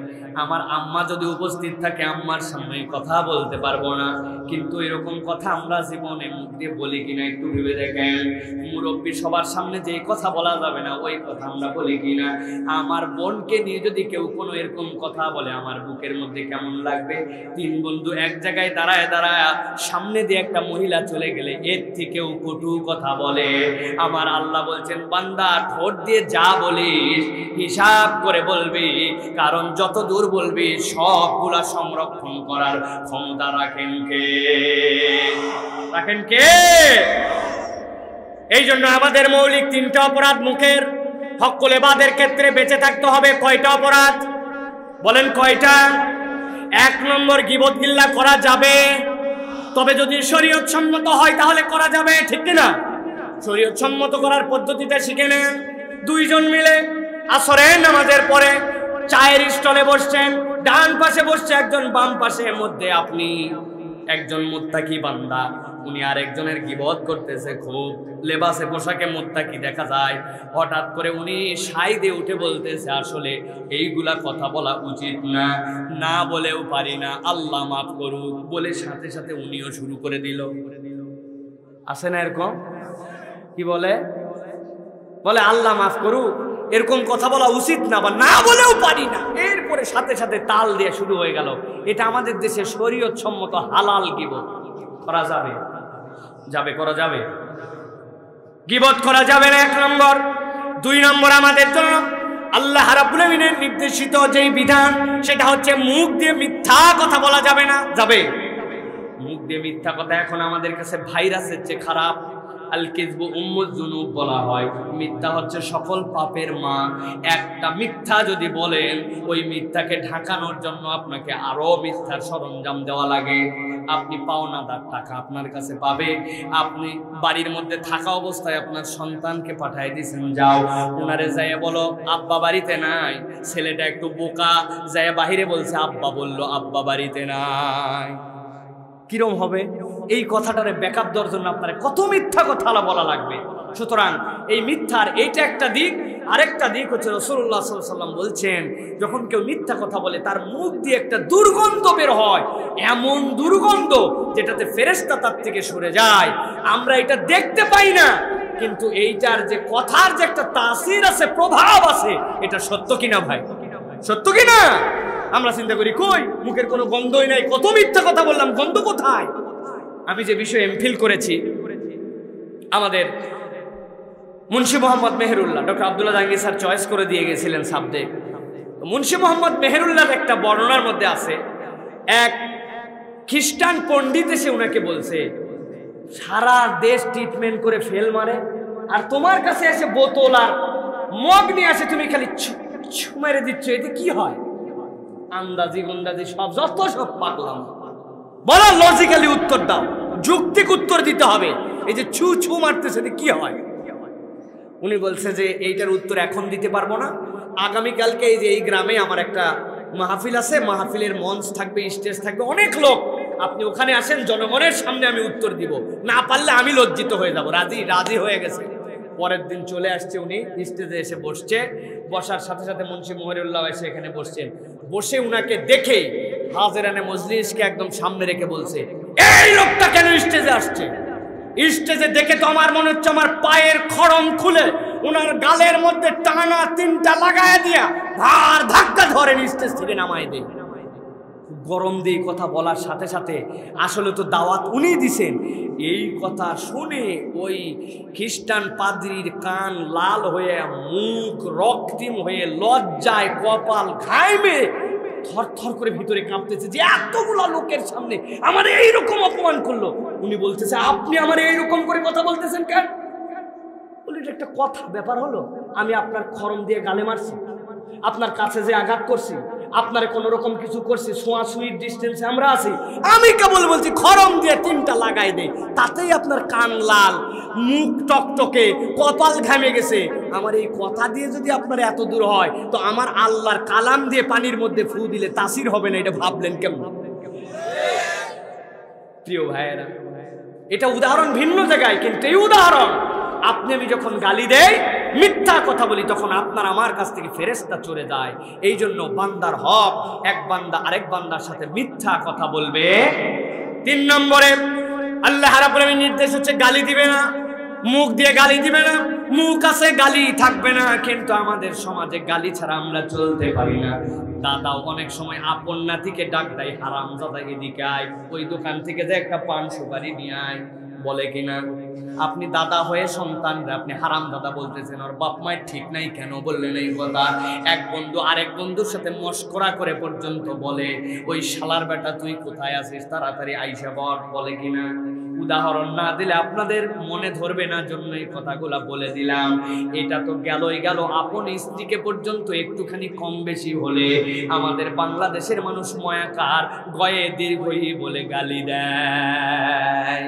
আমার আম্মা যদি উপস্থিত থাকে, আম্মার সামনে কথা বলতে পারবো না, কিন্তু এরকম কথা আমরা জীবনে মুখ দিয়ে বলি কিনা একটু ভেবে দেখেন। মুরব্বী সবার সামনে যেই কথা বলা যাবে না ওই কথা আমরা বলি কিনা। আমার বোনকে নিয়ে যদি কেউ কোনো এরকম কথা বলে, আমার বুকের মধ্যে কেমন লাগবে? 3 বন্ধু এক জায়গায় দাঁড়ায় দাঁড়ায় সামনে দিয়ে একটা মহিলা চলে গেলে এর থেকেও কটু কথা বলে। আমার আল্লাহ বলছেন, বান্দা ঠোঁট দিয়ে যা বলিস হিসাব করে বলবি, কারণ যত দূর বলবি সবগুলা সংরক্ষণ করার ক্ষমতা রাখেন কে? রাখেন কে? এই জন্য আমাদের মৌলিক 3টা অপরাধ মুখের হকুল ইবাদের ক্ষেত্রে বেঁচে থাকতে হবে। কয়টা অপরাধ বলেন? কয়টা? 1 নম্বর, গীবত গিল্লা করা যাবে, তবে যদি শরীয়ত সম্মত হয় তাহলে করা যাবে, ঠিক না? শরীয়ত সম্মত করার পদ্ধতিটা শিখে নেন। 2 জন মিলে আসরের নামাজের পরে চায়ের স্টলে বসছেন, ডান পাশে বসছে একজন, বাম পাশে, মধ্যে আপনি একজন মুত্তাকি বান্দা, উনি আরেকজনের গীবত করতেছে, খুব লেবাসে পোশাকে মুত্তাকি দেখা যায়। হঠাৎ করে উনি সাই দিয়ে উঠে বলতেছে, আসলে এইগুলা কথা বলা উচিত না, না বলেও পারি না, আল্লাহ মাফ করুক, বলে সাথে সাথে উনিও শুরু করে দিল। আসে না এরকম? কি বলে? বলে আল্লাহ মাফ করুক, এরকম কথা বলা উচিত না, বা না বলেও পারি না, এরপরে সাথে সাথে তাল দিয়ে শুরু হয়ে গেল। এটা আমাদের দেশে শরীয়ত সম্মত হালাল গীবত করা যাবে? যাবে? করা যাবে? গীবত করা যাবে না, 1 নম্বর। 2 নম্বর, আমাদের জন্য আল্লাহ রাব্বুল আমিনের নির্দেশিত যেই বিধান, সেটা হচ্ছে মুখ দিয়ে মিথ্যা কথা বলা যাবে না। যাবে? মুখ দিয়ে মিথ্যা কথা এখন আমাদের কাছে ভাইরাসের চেয়ে খারাপ। আল কিযবু উম্মুজ যুনুব বলা হয়, মিথ্যা হচ্ছে সকল পাপের মা। একটা মিথ্যা যদি বলেন, ওই মিথ্যাকে ঢাকানোর জন্য আপনাকে আরো মিথ্যার সরঞ্জাম দেওয়া লাগে। আপনি পাওনাদার টাকা আপনার কাছে পাবে, আপনি বাড়ির মধ্যে থাকা অবস্থায় আপনার সন্তানকে পাঠিয়ে দিয়েছেন, যাও ওনারে যাইয়া বলো আব্বা বাড়িতে নাই। ছেলেটা একটু বোকা, যাইয়া বাহিরে বলছে আব্বা বলল আব্বা বাড়িতে নাই। কিরম হবে? এই কথাটারে ব্যাকআপ দেওয়ার জন্য আপনার কত মিথ্যা কথা বলা লাগবে। সুতরাং এই মিথ্যার এইটা একটা দিক। আরেকটা দিক হচ্ছে রাসূলুল্লাহ সাল্লাল্লাহু আলাইহি ওয়াসাল্লাম বলছেন, যখন কেউ মিথ্যা কথা বলে তার মুখ দিয়ে একটা দুর্গন্ধ বের হয়, এমন দুর্গন্ধ যেটাতে ফেরেশতা তার থেকে সরে যায়। আমরা এটা দেখতে পাই না, কিন্তু এইটার যে কথার যে একটা তাসির আছে, প্রভাব আছে, এটা সত্য কিনা ভাই? সত্য কিনা? আমরা চিন্তা করি কই মুখের কোনো গন্ধই নাই, কত মিথ্যা কথা বললাম, গন্ধ কোথায়? আমি যে বিষয়ে এমফিল করেছি, আমাদের Munshi Mohammad Meherullah, doctor Abdullah Jahangir sir choice করে দিয়ে গেছিলেন সাবজেক্ট। মুন্সি মোহাম্মদ মেহেরুল্লাহর একটা বর্ণনার মধ্যে আছে, এক খ্রিস্টান পণ্ডিত এসে উনাকে বলছে, সারা দেশ ট্রিটমেন্ট করে ফেল মারে, আর তোমার কাছে এসে বোতল আর মগ নিয়ে আসে, তুমি খালি মেরে দিচ্ছ, এতে কি হয়? আন্দাজি গুন্দাজি সব যত সব পাগলাম। বলো লজিক্যালি উত্তর দাও, যৌক্তিক উত্তর দিতে হবে। এই যে ছু ছু মারতেছে, এতে কি হয়? উনি বলছে যে এইটার উত্তর এখন দিতে পারবো না, আগামীকালকে এই যে এই গ্রামে আমার একটা মাহফিল আছে, মাহফিলের মঞ্চ থাকবে, স্টেজ থাকবে, অনেক লোক, আপনি ওখানে আসেন, জনগণের সামনে আমি উত্তর দিব, না পারলে আমি লজ্জিত হয়ে যাব। রাজি হয়ে গেছে। পরের দিন চলে আসছে, উনি স্টেজে এসে বসছে, বসার সাথে সাথে মুন্সি মেহেরুল্লাহ এসে এখানে বসছেন। বসে উনাকে দেখে হাজেরানে মজলিসকে একদম সামনে রেখে বলছে, এই লোকটা কেন স্টেজে আসছে? স্টেজে দেখে তো আমার মনে হচ্ছে আমার পায়ের খড়ম খুলে উনার গালের মধ্যে টানা 3টা লাগায় দিয়া ভার ধাক্কা ধরেন, স্টেজ থেকে নামায় দেয়। গরম দিয়ে কথা বলার সাথে সাথে আসলে তো দাওয়াত উনি দিছেন। এই কথা শুনে ওই খ্রিস্টান পাদ্রীর কান লাল হয়ে, মুখ রক্তিম হয়ে, লজ্জায় কপাল ঘামে থরথর করে ভিতরে কাঁপতেছে, যে এতগুলো লোকের সামনে আমার এইরকম অপমান করলো। উনি বলতেছে, আপনি আমার এইরকম করে কথা বলতেছেন কেন? বলি, এটা একটা কথা ব্যাপার হলো? আমি আপনার খরম দিয়ে গালে মারছি, আপনার কাছে যে আঘাত করছি, আপনার কোন রকম কিছু করছি, ছোঁয়াছুঁয়ির ডিস্টেন্সে আমরা আছি, আমি কেবল বলছি খরম দিয়ে 3টা লাগাই দেই, তাতেই আপনার কান লাল, মুখ টকটকে, কপাল ঘামে গেছে। আমার এই কথা দিয়ে যদি আপনার এত দূর হয়, তো আমার আল্লাহর কালাম দিয়ে পানির মধ্যে ফু দিলে তাসির হবে না, এটা ভাবলেন কেমন? প্রিয় ভাইয়েরা, এটা উদাহরণ ভিন্ন জায়গায়, কিন্তু এই উদাহরণ আপনি আমি যখন গালি দেই, মিথ্যা কথা বলি, তখন আপনার আমার কাছ থেকে ফেরেশতা চলে যায়। এই জন্য বান্দার হক, এক বান্দা আরেক বান্দার সাথে মিথ্যা কথা বলবে। 3 নম্বরে আল্লাহ রাব্বুল আলামিন নির্দেশ হচ্ছে গালি দিবে না, মুখ দিয়ে গালি দিবে না। মুখ আছে, গালি থাকবে না, কিন্তু আমাদের সমাজে গালি ছাড়া আমরা চলতে পারি না। দাদাও অনেক সময় আপন নাতিকে ডাক দেয়, হারামজাদা এদিকে আয়, ওই দোকান থেকে যে একটা পান সুপারি নিয়ে আয়, বলে কিনা? আপনি দাদা হয়ে সন্তানরা আপনি হারাম দাদা বলতেছেন, আর বাপ মায়ের ঠিক নাই কেন বললেন এই কথা? এক বন্ধু আরেক বন্ধুর সাথে মস্করা করে পর্যন্ত বলে, ওই শালার বেটা তুই কোথায় আছিস, তাড়াতাড়ি আইসা বল, বলে কিনা? উদাহরণ না দিলে আপনাদের মনে ধরবে না, জন্য এই কথাগুলা বলে দিলাম। এটা তো গেলই গেল, আপন স্ত্রীকে পর্যন্ত একটুখানি কম বেশি হলে আমাদের বাংলাদেশের মানুষ ময়াকার গয়ে দীর্ঘই বলে গালি দেয়,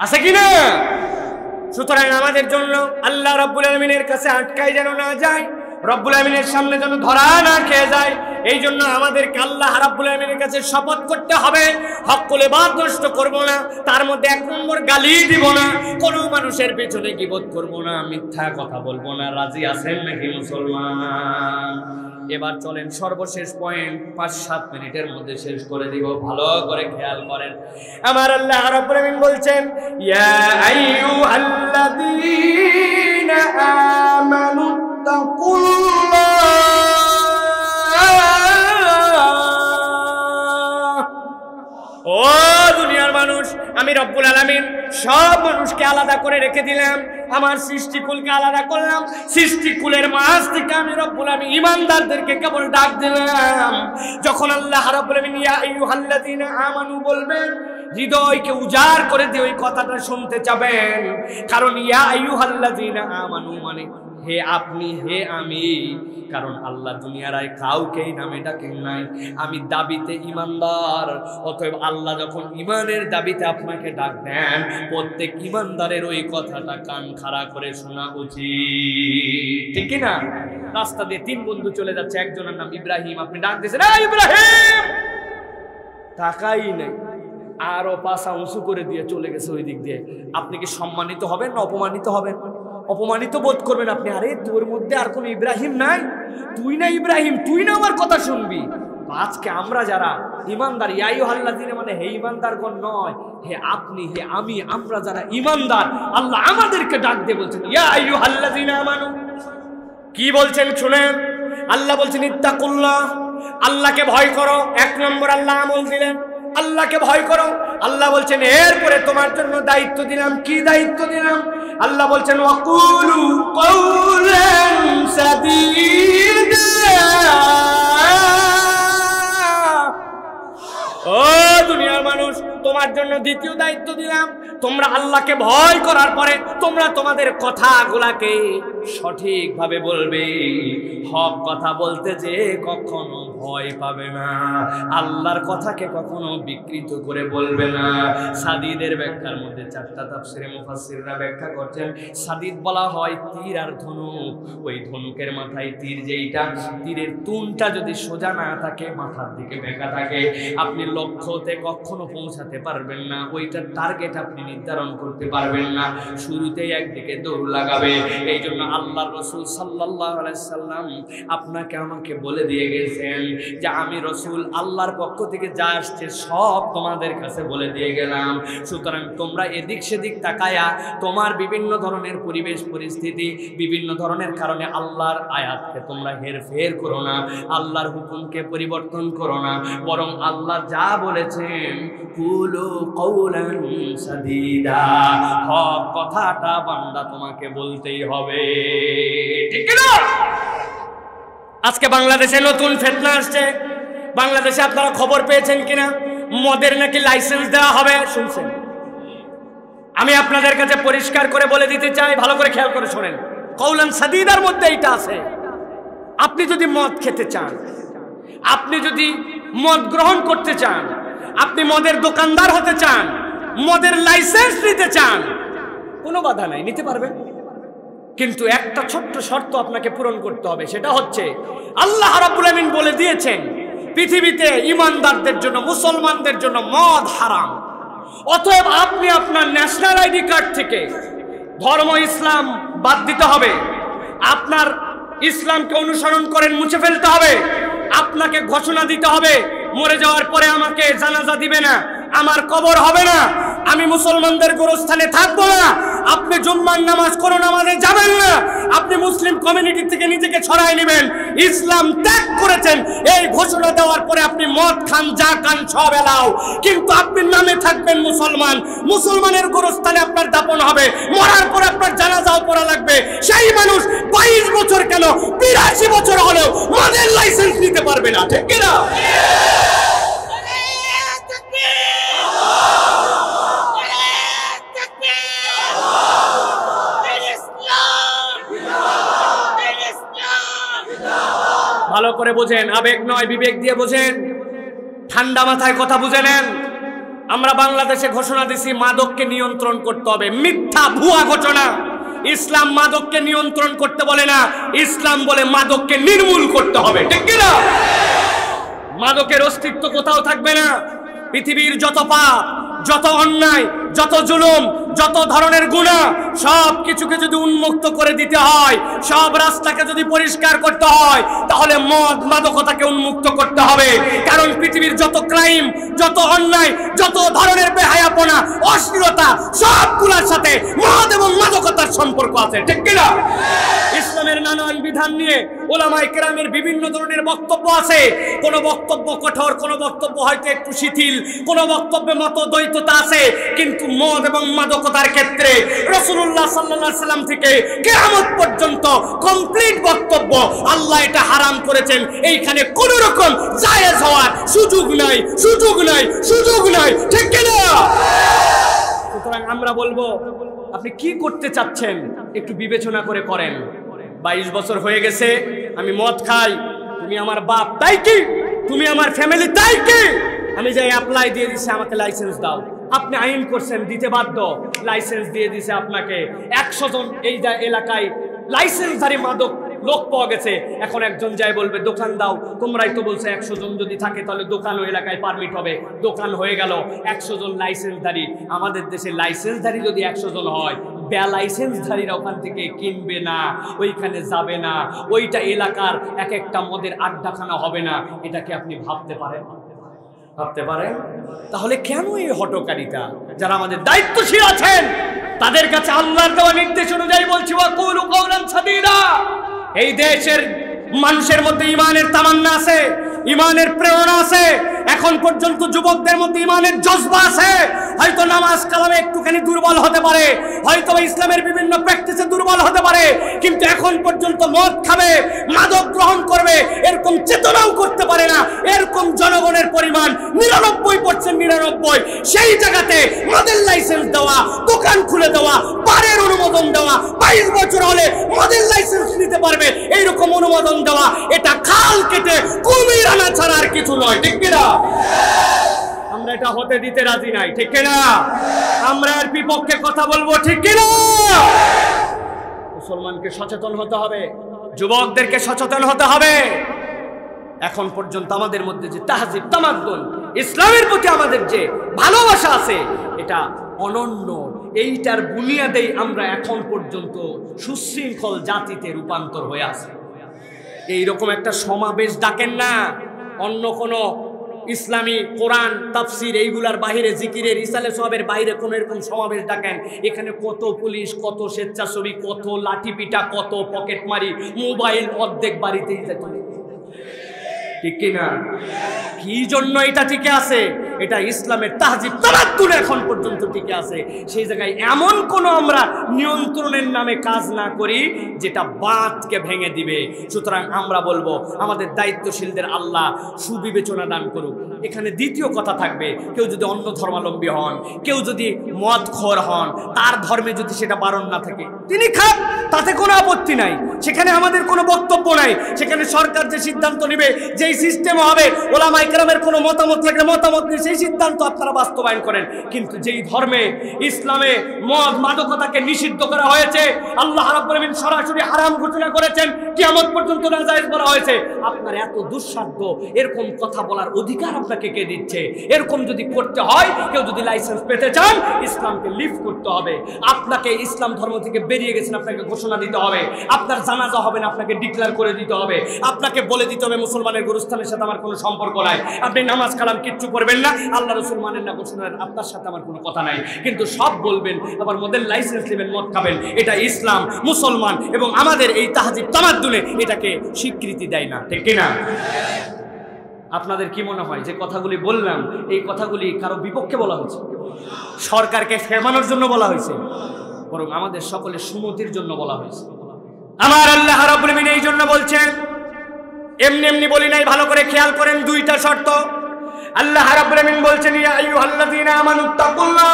আছে কিনা? সুতরাং আমাদের জন্য আল্লাহ রাব্বুল আলামিনের কাছে আটকায় যেন না যায়, রব্বুল আলামিনের সামনে যেন ধরা না খেয়ে যায়। এই জন্য আমাদেরকে আল্লাহ রাব্বুল আলামিনের কাছে শপথ করতে হবে, হক্কুল ইবাদ নষ্ট করব না, তার মধ্যে 1 নম্বর গালি দিব না, কোনো মানুষের পেছনে গীবত করব না, মিথ্যা কথা বলবো না। রাজি আছেন নাকি মুসলমান? এবার চলেন সর্বশেষ পয়েন্ট, 5-7 মিনিটের মধ্যে শেষ করে দিব, ভালো করে খেয়াল করেন। আমার আল্লাহ রাব্বুল আলামিন বলছেন, ইয়া আইয়ুহাল্লাযীনা আমানু ও দুনিয়ার মানুষ, আমি রব্বুল আলামিন সব মানুষকে আলাদা করে রেখে দিলাম, আমার সৃষ্টিকুলকে আলাদা করলাম। সৃষ্টিকুলের মাঝ থেকে আমি রব্বুল আলামিন ঈমানদারদেরকে কেবল ডাক দিলাম। যখন আল্লাহ রাব্বুল আলামিন ইয়া আইয়ুহাল্লাযীনা আমানু বলবেন, হৃদয়কে উজাড় করে দিয়ে ওই কথাটা শুনতে চাবেন। কারণ ইয়া আইয়ুহাল্লাযীনা আমানু মানে হে আপনি, হে আমি। কারণ আল্লাহ দুনিয়ার কাউকেই নামে ডাকেন নাই, আমি দাবিতে ইমানদার। অতএব আল্লাহ যখন ইমানের দাবিতে আপনাকে ডাক দেন, প্রত্যেক ইমানদারের ওই কথাটা কান খাড়া করে শোনা উচিত, ঠিক কি না? রাস্তা দিয়ে তিন বন্ধু চলে যাচ্ছে, একজনের নাম ইব্রাহিম, আপনি ডাক দিয়েছেন ইব্রাহিম, তাকাই নাই, আরো পাশা উঁচু করে দিয়ে চলে গেছে ওই দিক দিয়ে। আপনি কি সম্মানিত হবেন না অপমানিত হবেন? অপমানিত বোধ করবেন আপনি। আরে তোর মধ্যে আর কোন ইব্রাহিম নাই, তুই না ইব্রাহিম, তুই না আমার কথা শুনবি। আজকে আমরা যারা ইমানদার, ইয়া আইয়ুহাল্লাযীনা মানে হে ইমানদারগণ নয়, হে আপনি, হে আমি, আমরা যারা ইমানদার, আল্লাহ আমাদেরকে ডাক দিয়ে বলছেন ইয়া আইয়ুহাল্লাযীনা আমানু। কি বলছেন শুনেন, আল্লাহ বলছেন ইত্তাকুল্লাহ, আল্লাহকে ভয় করো। এক নম্বর আল্লাহ আমল দিলেন, আল্লাহকে ভয় করো। আল্লাহ বলছেন এরপরে তোমার জন্য দায়িত্ব দিলাম। কি দায়িত্ব দিলাম? আল্লাহ বলছেন ওয়াকুলু কওলান সাদীদা। ও দুনিয়ার মানুষ, তোমার জন্য দ্বিতীয় দায়িত্ব দিলাম, তোমরা আল্লাহকে ভয় করার পরে তোমরা তোমাদের কথাগুলাকে সঠিকভাবে বলবে। হক কথা বলতে যে কখনো ভয় পাবে না, আল্লাহর কথাকে কখনো বিকৃত করে বলবে না। সাদিদের ব্যাখ্যার মধ্যে চারটা তাফসীরে মুফাসসিররা ব্যাখ্যা করছেন। সাদিদ বলা হয় তীর আর ধনুক। ওই ধনুকের মাথায় তীর, যেইটা তীরের তুনটা যদি সোজা না থাকে, মাথার দিকে বেঁকা থাকে, আপনি লক্ষ্যতে কখনো পৌঁছাতে পারবেন না, ওইটার টার্গেট আপনি নির্ধারণ করতে পারবেন না, শুরুতেই একদিকে দৌড় লাগাবে। এই জন্য আল্লাহর রাসূল সাল্লাল্লাহু আলাইহি সাল্লাম আপনাকে আমাকে বলে দিয়ে গেছেন যে আমি রাসূল আল্লাহর পক্ষ থেকে যা আসছে সব তোমাদের কাছে বলে দিয়ে গেলাম। সুতরাং তোমরা এদিক সেদিক তাকায়া তোমার বিভিন্ন ধরনের পরিবেশ পরিস্থিতি, বিভিন্ন ধরনের কারণে আল্লাহর আয়াতকে তোমরা হেরফের করো না, আল্লাহর হুকুমকে পরিবর্তন করো না, বরং আল্লাহ যা বলেছেন কুলু কওলান সাদীদা, হক কথাটা বান্দা তোমাকে বলতেই হবে, ঠিক না? আজকে বাংলাদেশে নতুন ফিতনা আসছে। বাংলাদেশে আপনারা খবর পেয়েছেন কিনা, মদের নাকি লাইসেন্স দেওয়া হবে, শুনছেন? আমি আপনাদের কাছে পরিষ্কার করে বলে দিতে চাই, ভালো করে খেয়াল করে শোনেন। কওলান সাদীদার মধ্যে এইটা আছে। আপনি যদি মদ খেতে চান, আপনি যদি মদ গ্রহণ করতে চান, আপনি মদের দোকানদার হতে চান, মদের লাইসেন্স নিতে চান, কোনো বাধা নাই, নিতে পারবেন। কিন্তু একটা ছোট্ট শর্ত আপনাকে পূরণ করতে হবে, সেটা হচ্ছে আল্লাহ রাব্বুল আমিন বলে দিয়েছেন পৃথিবীতে ইমানদারদের জন্য, মুসলমানদের জন্য মদ হারাম। অতএব আপনি আপনার ন্যাশনাল আইডি কার্ড থেকে ধর্ম ইসলাম বাদ দিতে হবে, আপনার ইসলামকে অনুসরণ করেন মুছে ফেলতে হবে, আপনাকে ঘোষণা দিতে হবে মরে যাওয়ার পরে আমাকে জানাজা দিবে না, আমার কবর হবে না, আমি মুসলমানদের গোরস্থানে থাকবো না, আপনি জুম্মার নামাজ কোনো নামাজে যাবেন না, আপনি মুসলিম কমিউনিটি থেকে নিজেকে ছড়াই নেবেন, ইসলাম ত্যাগ করেছেন। এই ঘোষণা দেওয়ার পরে আপনি মদ খান, যা খান সব এলাও, কিন্তু আপনি নামে থাকবেন মুসলমান, মুসলমানের গোরস্থানে আপনার দাপন হবে, মরার পর আপনার জানাজাও পড়া লাগবে। সেই মানুষ 22 বছর কেন 82 বছর হলেও মদের লাইসেন্স নিতে পারবে না, ঠিক কিনা? ভালো করে বোঝেন, আবেগ নয় বিবেক দিয়ে বোঝেন, ঠান্ডা মাথায় কথা বুঝে নেন। আমরা বাংলাদেশে ঘোষণা দিছি মাদককে নিয়ন্ত্রণ করতে হবে, মিথ্যা ভুয়া ঘোষণা। ইসলাম মাদককে নিয়ন্ত্রণ করতে বলে না, ইসলাম বলে মাদককে নির্মূল করতে হবে, ঠিক কি না? মাদকের অস্তিত্ব কোথাও থাকবে না। পৃথিবীর যত পাপ, যত অন্যায়, যত জুলুম, যত ধরনের গুনাহ, সব কিছুকে যদি উন্মুক্ত করে দিতে হয়, সব রাস্তাকে যদি পরিষ্কার করতে হয়, তাহলে মদ মাদকতাকে উন্মুক্ত করতে হবে। কারণ পৃথিবীর যত ক্রাইম, যত অন্যায়, যত ধরনের বেহায়াপনা, অশ্লীলতা, সবগুলোর সাথে মদ এবং মাদকতার সম্পর্ক আছে, ঠিক কিনা? ইসলামের নানান বিধান নিয়ে ওলামায়ে কেরামের বিভিন্ন ধরনের বক্তব্য আছে। কোন বক্তব্য কঠোর, কোন বক্তব্য হয়তো একটু শিথিল, কোন বক্তব্যে মতদ্বৈততা আছে। কিন্তু মদ এবং মাদকতার ক্ষেত্রে রাসূলুল্লাহ সাল্লাল্লাহু আলাইহি সাল্লাম থেকে কিয়ামত পর্যন্ত কমপ্লিট বক্তব্য, আল্লাহ এটা হারাম করেছেন, এইখানে কোন রকম জায়েজ হওয়ার সুযোগ নাই, সুযোগ নাই, সুযোগ নাই, ঠিক কি না? সুতরাং আমরা বলবো, আপনি কি করতে চাচ্ছেন একটু বিবেচনা করে করেন। 22 বছর হয়ে গেছে আমি মদ খাই, তুমি আমার বাপ তাই কি? তুমি আমার ফ্যামিলি তাই কি? আমি যাই অ্যাপ্লাই দিয়ে দিছি, আমাকে লাইসেন্স দাও। আপনি আইন করছেন, দিতে বাধ্য, লাইসেন্স দিয়ে দিছে আপনাকে। 100 জন এই এলাকায় লাইসেন্সধারী মাদক লোক পাওয়া গেছে। এখন একজন যাই বলবে দোকান দাও, তোমরাই তো বলছো 100 জন যদি থাকে তাহলে দোকান ওই এলাকায় পারমিট হবে, দোকান হয়ে গেল। 100 জন লাইসেন্সধারী, আমাদের দেশে লাইসেন্সধারী যদি 100 জন হয়, লাইসেন্সধারীরা ওখান থেকে কিনবে না, ওইখানে যাবে না, ওইটা এলাকার এক একটা মদের আড্ডাখানা হবে না। এটাকে আপনি ভাবতে পারেন? ভাবতে পারেন? তাহলে কেন এই হটকারিতা? যারা আমাদের দায়িত্বশীল আছেন তাদের কাছে আল্লাহর দেওয়া নির্দেশ অনুযায়ী বলছি, ওয়াকুলু কাওলান সাদীদা। এই দেশের মানুষের মধ্যে ঈমানের তামান্না আছে, ঈমানের প্রেরণা আছে। এখন পর্যন্ত যুবকদের মধ্যে ঈমানের জজবা আছে। হয়তো নামাজ কালামে একটুখানি দুর্বল হতে পারে, হয়তো ইসলামের বিভিন্ন প্র্যাকটিসে দুর্বল হতে পারে, কিন্তু এখন পর্যন্ত মদ খাবে, মাদক গ্রহণ করবে এরকম চেতনাও করতে পারে না। এরকম জনগণের পরিমাণ 99%, 99। সেই জায়গাতে মদের লাইসেন্স দেওয়া, দোকান খুলে দেওয়া, বারের অনুমোদন দেওয়া, 22 বছর হলে মদের লাইসেন্স নিতে পারবে এইরকম অনুমোদন দেওয়া, এটা খাল কেটে কুমির আনা ছাড়া আর কিছু নয়, ঠিক কিনা? আমরা এটা হতে দিতে রাজি নাই, ঠিক কিনা? আমরা এর বিপক্ষে কথা বলবো, ঠিক কিনা? মুসলমানকে সচেতন হতে হবে, যুবকদেরকে সচেতন হতে হবে। এখন পর্যন্ত আমাদের মধ্যে যে তাহজিব তামাদ্দুন, ইসলামের প্রতি আমাদের যে ভালোবাসা আছে, এটা অনন্য। এইটার বুনিয়াদেই আমরা এখন পর্যন্ত সুশৃঙ্খল জাতিতে রূপান্তর হয়ে আছি। এইরকম একটা সমাবেশ ডাকেন না, অন্য কোনো ইসলামী কোরআন তাফসির এইগুলার বাহিরে, জিকিরের ইসালে সবের বাইরে কোন এরকম সমাবেশ ডাকেন। এখানে কত পুলিশ, কত স্বেচ্ছাসেবী, কত লাঠিপিটা, কত পকেটমারি, মোবাইল অর্ধেক বাড়িতেই যেত, ঠিক কিনা? কি জন্য এটা টিকে আছে? এটা ইসলামের তাহজিব তামাদ্দুন এখন পর্যন্ত টিকে আছে। সেই জায়গায় এমন কোন আমরা নিয়ন্ত্রণের নামে কাজ না করি যেটা বাঁধকে ভেঙে দিবে। সুতরাং আমরা বলবো, আমাদের দায়িত্বশীলদের আল্লাহ সুবিবেচনা দান করুক। এখানে দ্বিতীয় কথা থাকবে, কেউ যদি অন্য ধর্মাবলম্বী হন, কেউ যদি মদখোর হন, তার ধর্মে যদি সেটা বারণ না থাকে, তিনি খান, তাতে কোনো আপত্তি নাই, সেখানে আমাদের কোনো বক্তব্য নাই। সেখানে সরকার যে সিদ্ধান্ত নেবে, যেই সিস্টেম হবে, ওলামায়ে কেরামের কোনো মতামত থাকলে মতামত নিয়ে সেই সিদ্ধান্ত আপনারা বাস্তবায়ন করেন। কিন্তু যেই ধর্মে, ইসলামে মদ মাদকতাকে নিষিদ্ধ করা হয়েছে, আল্লাহ রাব্বুল আলামিন সরাসরি হারাম ঘোষণা করেছেন, কিয়ামত পর্যন্ত নাজায়েজ করা হয়েছে, আপনার এত দুঃসাধ্য এরকম কথা বলার অধিকার আপনাকে কে দিচ্ছে? এরকম যদি করতে হয়, কেউ যদি লাইসেন্স পেতে চান, ইসলামকে লিভ করতে হবে। আপনাকে ইসলাম ধর্ম থেকে বেরিয়ে গেছেন, আপনাকে ঘোষণা দিতে হবে। আপনার জানাজা হবে না, আপনাকে ডিক্লেয়ার করে দিতে হবে। আপনাকে বলে দিতে হবে মুসলমানের গুরুস্থানের সাথে আমার কোনো সম্পর্ক নাই, আপনি নামাজ কালাম কিচ্ছু করবেন না, আল্লাহ রাসূল মানেন না, ঘোষণা আপনার সাথে আমার কোনো কথা নাই। কিন্তু সব বলবেন, আবার মদের লাইসেন্স নেবেন, মদ খাবেন, এটা ইসলাম, মুসলমান এবং আমাদের এই তাহজিব তামাদ্দুনে এটাকে স্বীকৃতি দেয় না, ঠিক কিনা? আপনাদের কি মনে হয় যে কথাগুলি বললাম, এই কথাগুলি কারো বিপক্ষে বলা হয়েছে, সরকারকে ফেমানোর জন্য বলা হয়েছে? বরং আমাদের সকলের সুমতির জন্য বলা হয়েছে। আমার আল্লাহ রাব্বুল আলামিন এই জন্য বলছেন, এমনি এমনি বলি নাই, ভালো করে খেয়াল করেন, দুইটা শর্ত। আল্লাহ রাব্বুল আলামিন বলছেন, ইয়া আইয়ুহাল্লাযীনা আমানুত্তাকুল্লাহ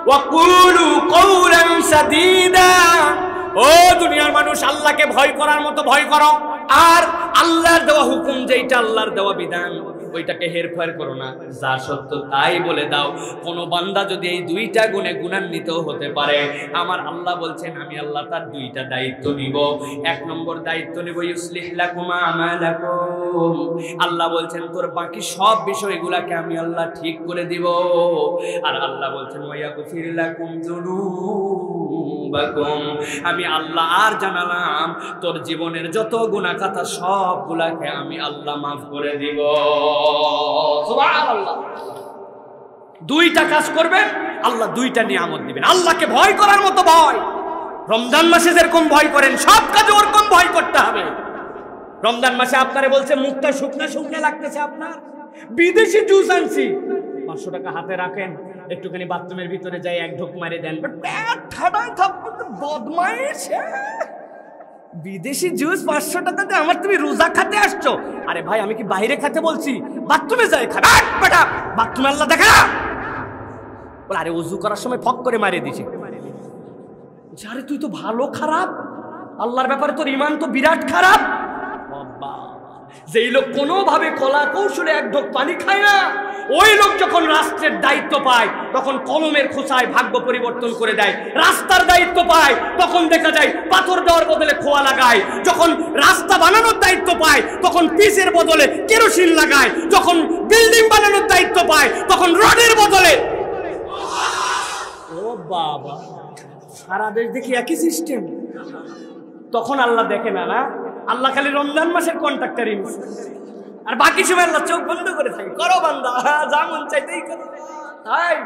ওয়া কুলু কাওলান সাদীদা। ও দুনিয়ার মানুষ, আল্লাহকে ভয় করার মতো ভয় করো, আর আল্লাহর দেওয়া হুকুম যেটা, আল্লাহর দেওয়া বিধান, ওইটাকে হেরফের করো না, যা সত্য তাই বলে দাও। কোন বান্দা যদি এই দুইটা গুণে গুণান্বিত হতে পারে, আমার আল্লাহ বলছেন আমি আল্লাহ তার দুইটা দায়িত্ব নিব। এক নম্বর দায়িত্ব নিব, ইউসলিহ লাকুম আমালাকুম, আল্লাহ বলছেন তোর বাকি সব বিষয়গুলোকে আমি আল্লাহ ঠিক করে দিব। আর আল্লাহ বলছেন ওয়ায়াগফির লাকুম যুনুবাকুম, আমি আল্লাহ আর জানালাম তোর জীবনের যত গুনাহ খাতা সবগুলাকে আমি আল্লাহ মাফ করে দিব। সুবহানাল্লাহ। দুইটা কাজ করবেন, আল্লাহ দুইটা নিয়ামত দিবেন। আল্লাহকে ভয় করার মতো ভয়, রমজান মাসে যেরকম ভয় করেন সব কাজে ওরকম ভয় করতে হবে। রমজান মাসে আপনারে বলছে মুখটা শুকনা শুকনা লাগতেছে, আপনার বিদেশি জুস আনছি, 500 টাকা হাতে রাখেন, একটুখানি বাথরুমের ভিতরে যাই এক ঢোক মারে দেন, বদমাইশ। বিদেশি জুস 500 টাকাতে আমার, তুমি রোজা খেতে আসছো? আরে ভাই আমি কি বাইরে খেতে বলছি, বাথরুমে যাই খাবে, বাথরুমে আল্লাহ দেখা না বলে। আরে ওযু করার সময় ফক করে মারিয়ে দিছে। আরে তুই তো ভালো খারাপ, আল্লাহর ব্যাপারে তোর ঈমান তো বিরাট খারাপ। যেই লোক কোনোভাবে কলা কৌশলে এক ঢোক পানি খায় না, ওই লোক যখন রাষ্ট্রের দায়িত্ব পায় তখন কলমের খোঁচায় ভাগ্য পরিবর্তন করে দেয়। রাস্তার দায়িত্ব পায় তখন দেখা যায় পাথর দেওয়ার বদলে খোয়া লাগায়। যখন রাস্তা বানানোর দায়িত্ব পায় তখন পিচের বদলে কেরোসিন লাগায়। যখন বিল্ডিং বানানোর দায়িত্ব পায় তখন রডের বদলে। ও বাবা, সারা দেশ দেখি একই সিস্টেম। তখন আল্লাহ দেখে না, না আল্লাহ খালি রমজান মাসের কন্ট্রাক্টরই আর বাকি সময় আল্লাহ চোখ বন্ধ করে থাকে, করো বান্দা যা মন চাইতেই করো। তাই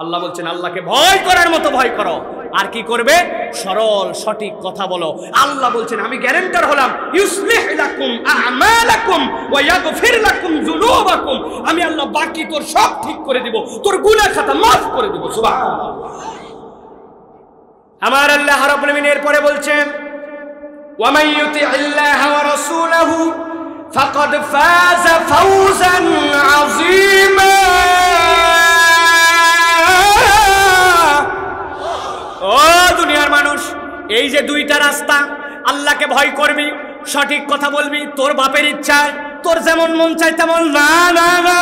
আল্লাহ বলছেন আল্লাহকে ভয় করার মতো ভয় করো। আর কি করবে? সরল সঠিক কথা বলো। আল্লাহ বলছেন আমি গ্যারান্টার হলাম, ইউসলিহ লাকুম আ'মালাকুম ওয়া ইয়াগফির লাকুম যুনুবাকুম। আমি আল্লাহ বাকি তোর সব ঠিক করে দিব, তোর গুনাহ খাতা মাফ করে দিব। সুবহানাল্লাহ। আমার আল্লাহ রাব্বুল আলামিন এরপরে বলছেন ومن يطع الله ورسوله فقد فاز فوزا عظيما। ও দুনিয়ার মানুষ, এই যে দুইটা রাস্তা, আল্লাহকে ভয় করবি, সঠিক কথা বলবি, তোর বাপের ইচ্ছায় তোর যেমন মন চাই তেমন না, না না।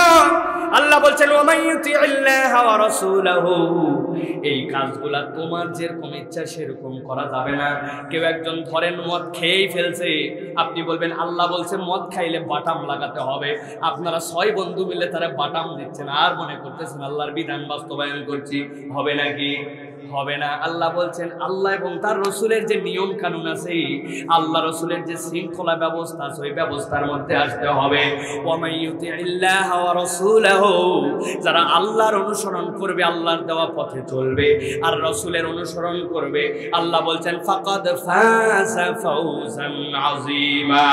আল্লাহ বলছেন ওয়া ইউতিইল্লাহা ওয়া রাসূলাহু, এই কাজগুলা তোমার যেরকম ইচ্ছা সেরকম করা যাবে না। কেউ একজন ধরেন মদ খেয়েই ফেলছে, আপনি বলবেন আল্লাহ বলছে মদ খাইলে বাটাম লাগাতে হবে, আপনারা 6 বন্ধু মিলে তারা বাটাম দিচ্ছেন আর মনে করতেছেন আল্লাহর বিধান বাস্তবায়ন করছি, হবে নাকি? হবে না। আল্লাহ বলছেন আল্লাহ এবং তার রসুলের যে নিয়ম কানুন আছে, আল্লাহ রসুলের যে শৃঙ্খলা ব্যবস্থা আছে, ওই ব্যবস্থার মধ্যে আসতে হবে। ওয়া মান ইউতিইল্লাহা ওয়া রাসূলাহু, যারা আল্লাহর অনুসরণ করবে, আল্লাহর দেওয়া পথে চলবে আর রসুলের অনুসরণ করবে, আল্লাহ বলছেন ফাকাদ ফাযা ফাওজান আযীমা।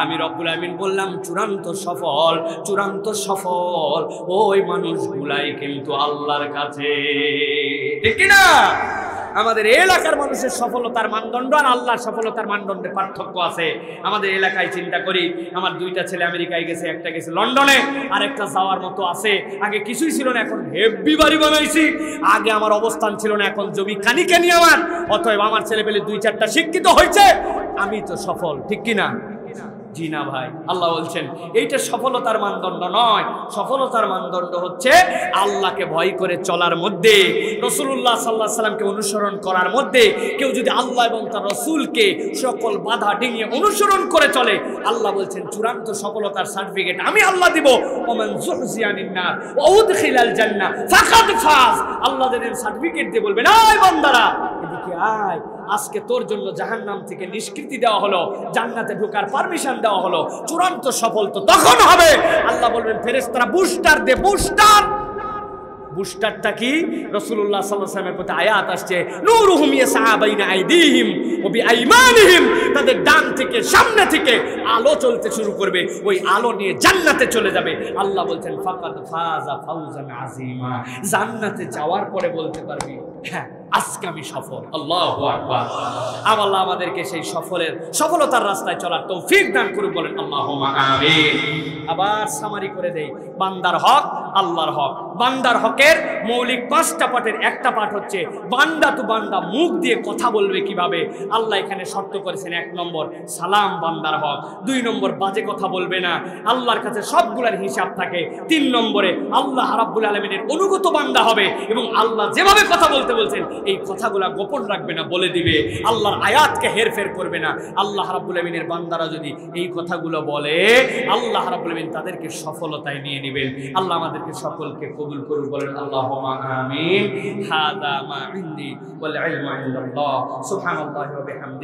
আমি রব্বুল আমিন বললাম চূড়ান্ত সফল, চূড়ান্ত সফল ওই মানুষগুলাই কিন্তু আল্লাহর কাছে। ঠিক না? আমাদের এলাকার মানুষের সফলতার মানদণ্ড আর আল্লাহর সফলতার মানদণ্ডে পার্থক্য আছে। আমাদের এলাকায় চিন্তা করি, আমার 2টা ছেলে আমেরিকায় গেছে, একটা গেছে লন্ডনে, আর একটা যাওয়ার মতো আছে। আগে কিছুই ছিল না, এখন হেভি বাড়ি বানাইছি। আগে আমার অবস্থান ছিল না, এখন জমি কানিকে নিয়ে আমার। অতএব আমার ছেলে পেলে 2-4টা শিক্ষিত হয়েছে, আমি তো সফল। ঠিক কিনা? জি না ভাই। আল্লাহ বলছেন এইটা সফলতার মানদণ্ড নয়। সফলতার মানদণ্ড হচ্ছে আল্লাহকে ভয় করে চলার মধ্যে, রাসূলুল্লাহ সাল্লাল্লাহু আলাইহি সাল্লামকে অনুসরণ করার মধ্যে। কেউ যদি আল্লাহ এবং তার রাসূলকে সকল বাধা ডিঙিয়ে অনুসরণ করে চলে, আল্লাহ বলছেন চূড়ান্ত সফলতার সার্টিফিকেট আমি আল্লাহ দিব। ওমান যুহজিয়ানিন নার ওয়া উদখিলাল জান্নাহ ফাকাদ ফাজ। আল্লাহ দেন সার্টিফিকেট দিয়ে বলবেন এই বান্দারা এদিকে আয়, আজকে তোর জন্য জাহান্নাম থেকে নিষ্কৃতি দেওয়া হলো, জান্নাতে ঢোকার পারমিশন দেওয়া হলো। চূড়ান্ত সফল তো তখন হবে, আল্লাহ বলবেন ফেরেশতারা বুস্টার দে, বুস্টার। বুস্টারটা কি? রাসূলুল্লাহ সাল্লাল্লাহু আলাইহি ওয়াসাল্লামের প্রতি আয়াত আসছে, নূরুহুম ইয়াসআ বাইনা আইদিহিম ওয়া বিআইমানিহিম। তাদের ডান থেকে সামনে থেকে আলো চলতে শুরু করবে, ওই আলো নিয়ে জান্নাতে চলে যাবে। আল্লাহ বলছেন ফাকাদ ফাযা ফাওজান আযীমা। জান্নাতে যাওয়ার পরে বলতে পারবি হ্যাঁ আজকে আমি সফল। আল্লাহু আকবার। আল্লাহ আমাদেরকে সেই সফলতার রাস্তায় চলার তৌফিক দান করুন, বলেন আল্লাহুম্মা আমিন। আবার সামারি করে দেই, বান্দার হক, আল্লাহর হক। বান্দার হকের মৌলিক 5টা পাঠের একটা পাঠ হচ্ছে বান্দা তো বান্দা মুখ দিয়ে কথা বলবে কিভাবে। আল্লাহ এখানে শর্ত করেছেন, 1 নম্বর সালাম বান্দার হক, 2 নম্বর বাজে কথা বলবে না, আল্লাহর কাছে সবগুলোর হিসাব থাকে, 3 নম্বরে আল্লাহ রাব্বুল আলামিনের অনুগত বান্দা হবে এবং আল্লাহ যেভাবে কথা বলতে বলছেন এই কথাগুলা গোপন রাখবে না, বলে দিবে। আল্লাহর আয়াতকে হেরফের করবে না। আল্লাহ রাব্বুল আলামিনের বান্দারা যদি এই কথাগুলো বলে, আল্লাহ রাব্বুল আলামিন তাদেরকে সফলতায় নিয়ে নেবেন। আল্লাহ আমাদেরকে সকলকে কবুল করুন, বলেন আল্লাহুম্মা আমিন। হাযা মা ইনদি ওয়াল ইলমু ইনদাল্লাহ। সুবহানাল্লাহি ওয়া বিহামদিহি।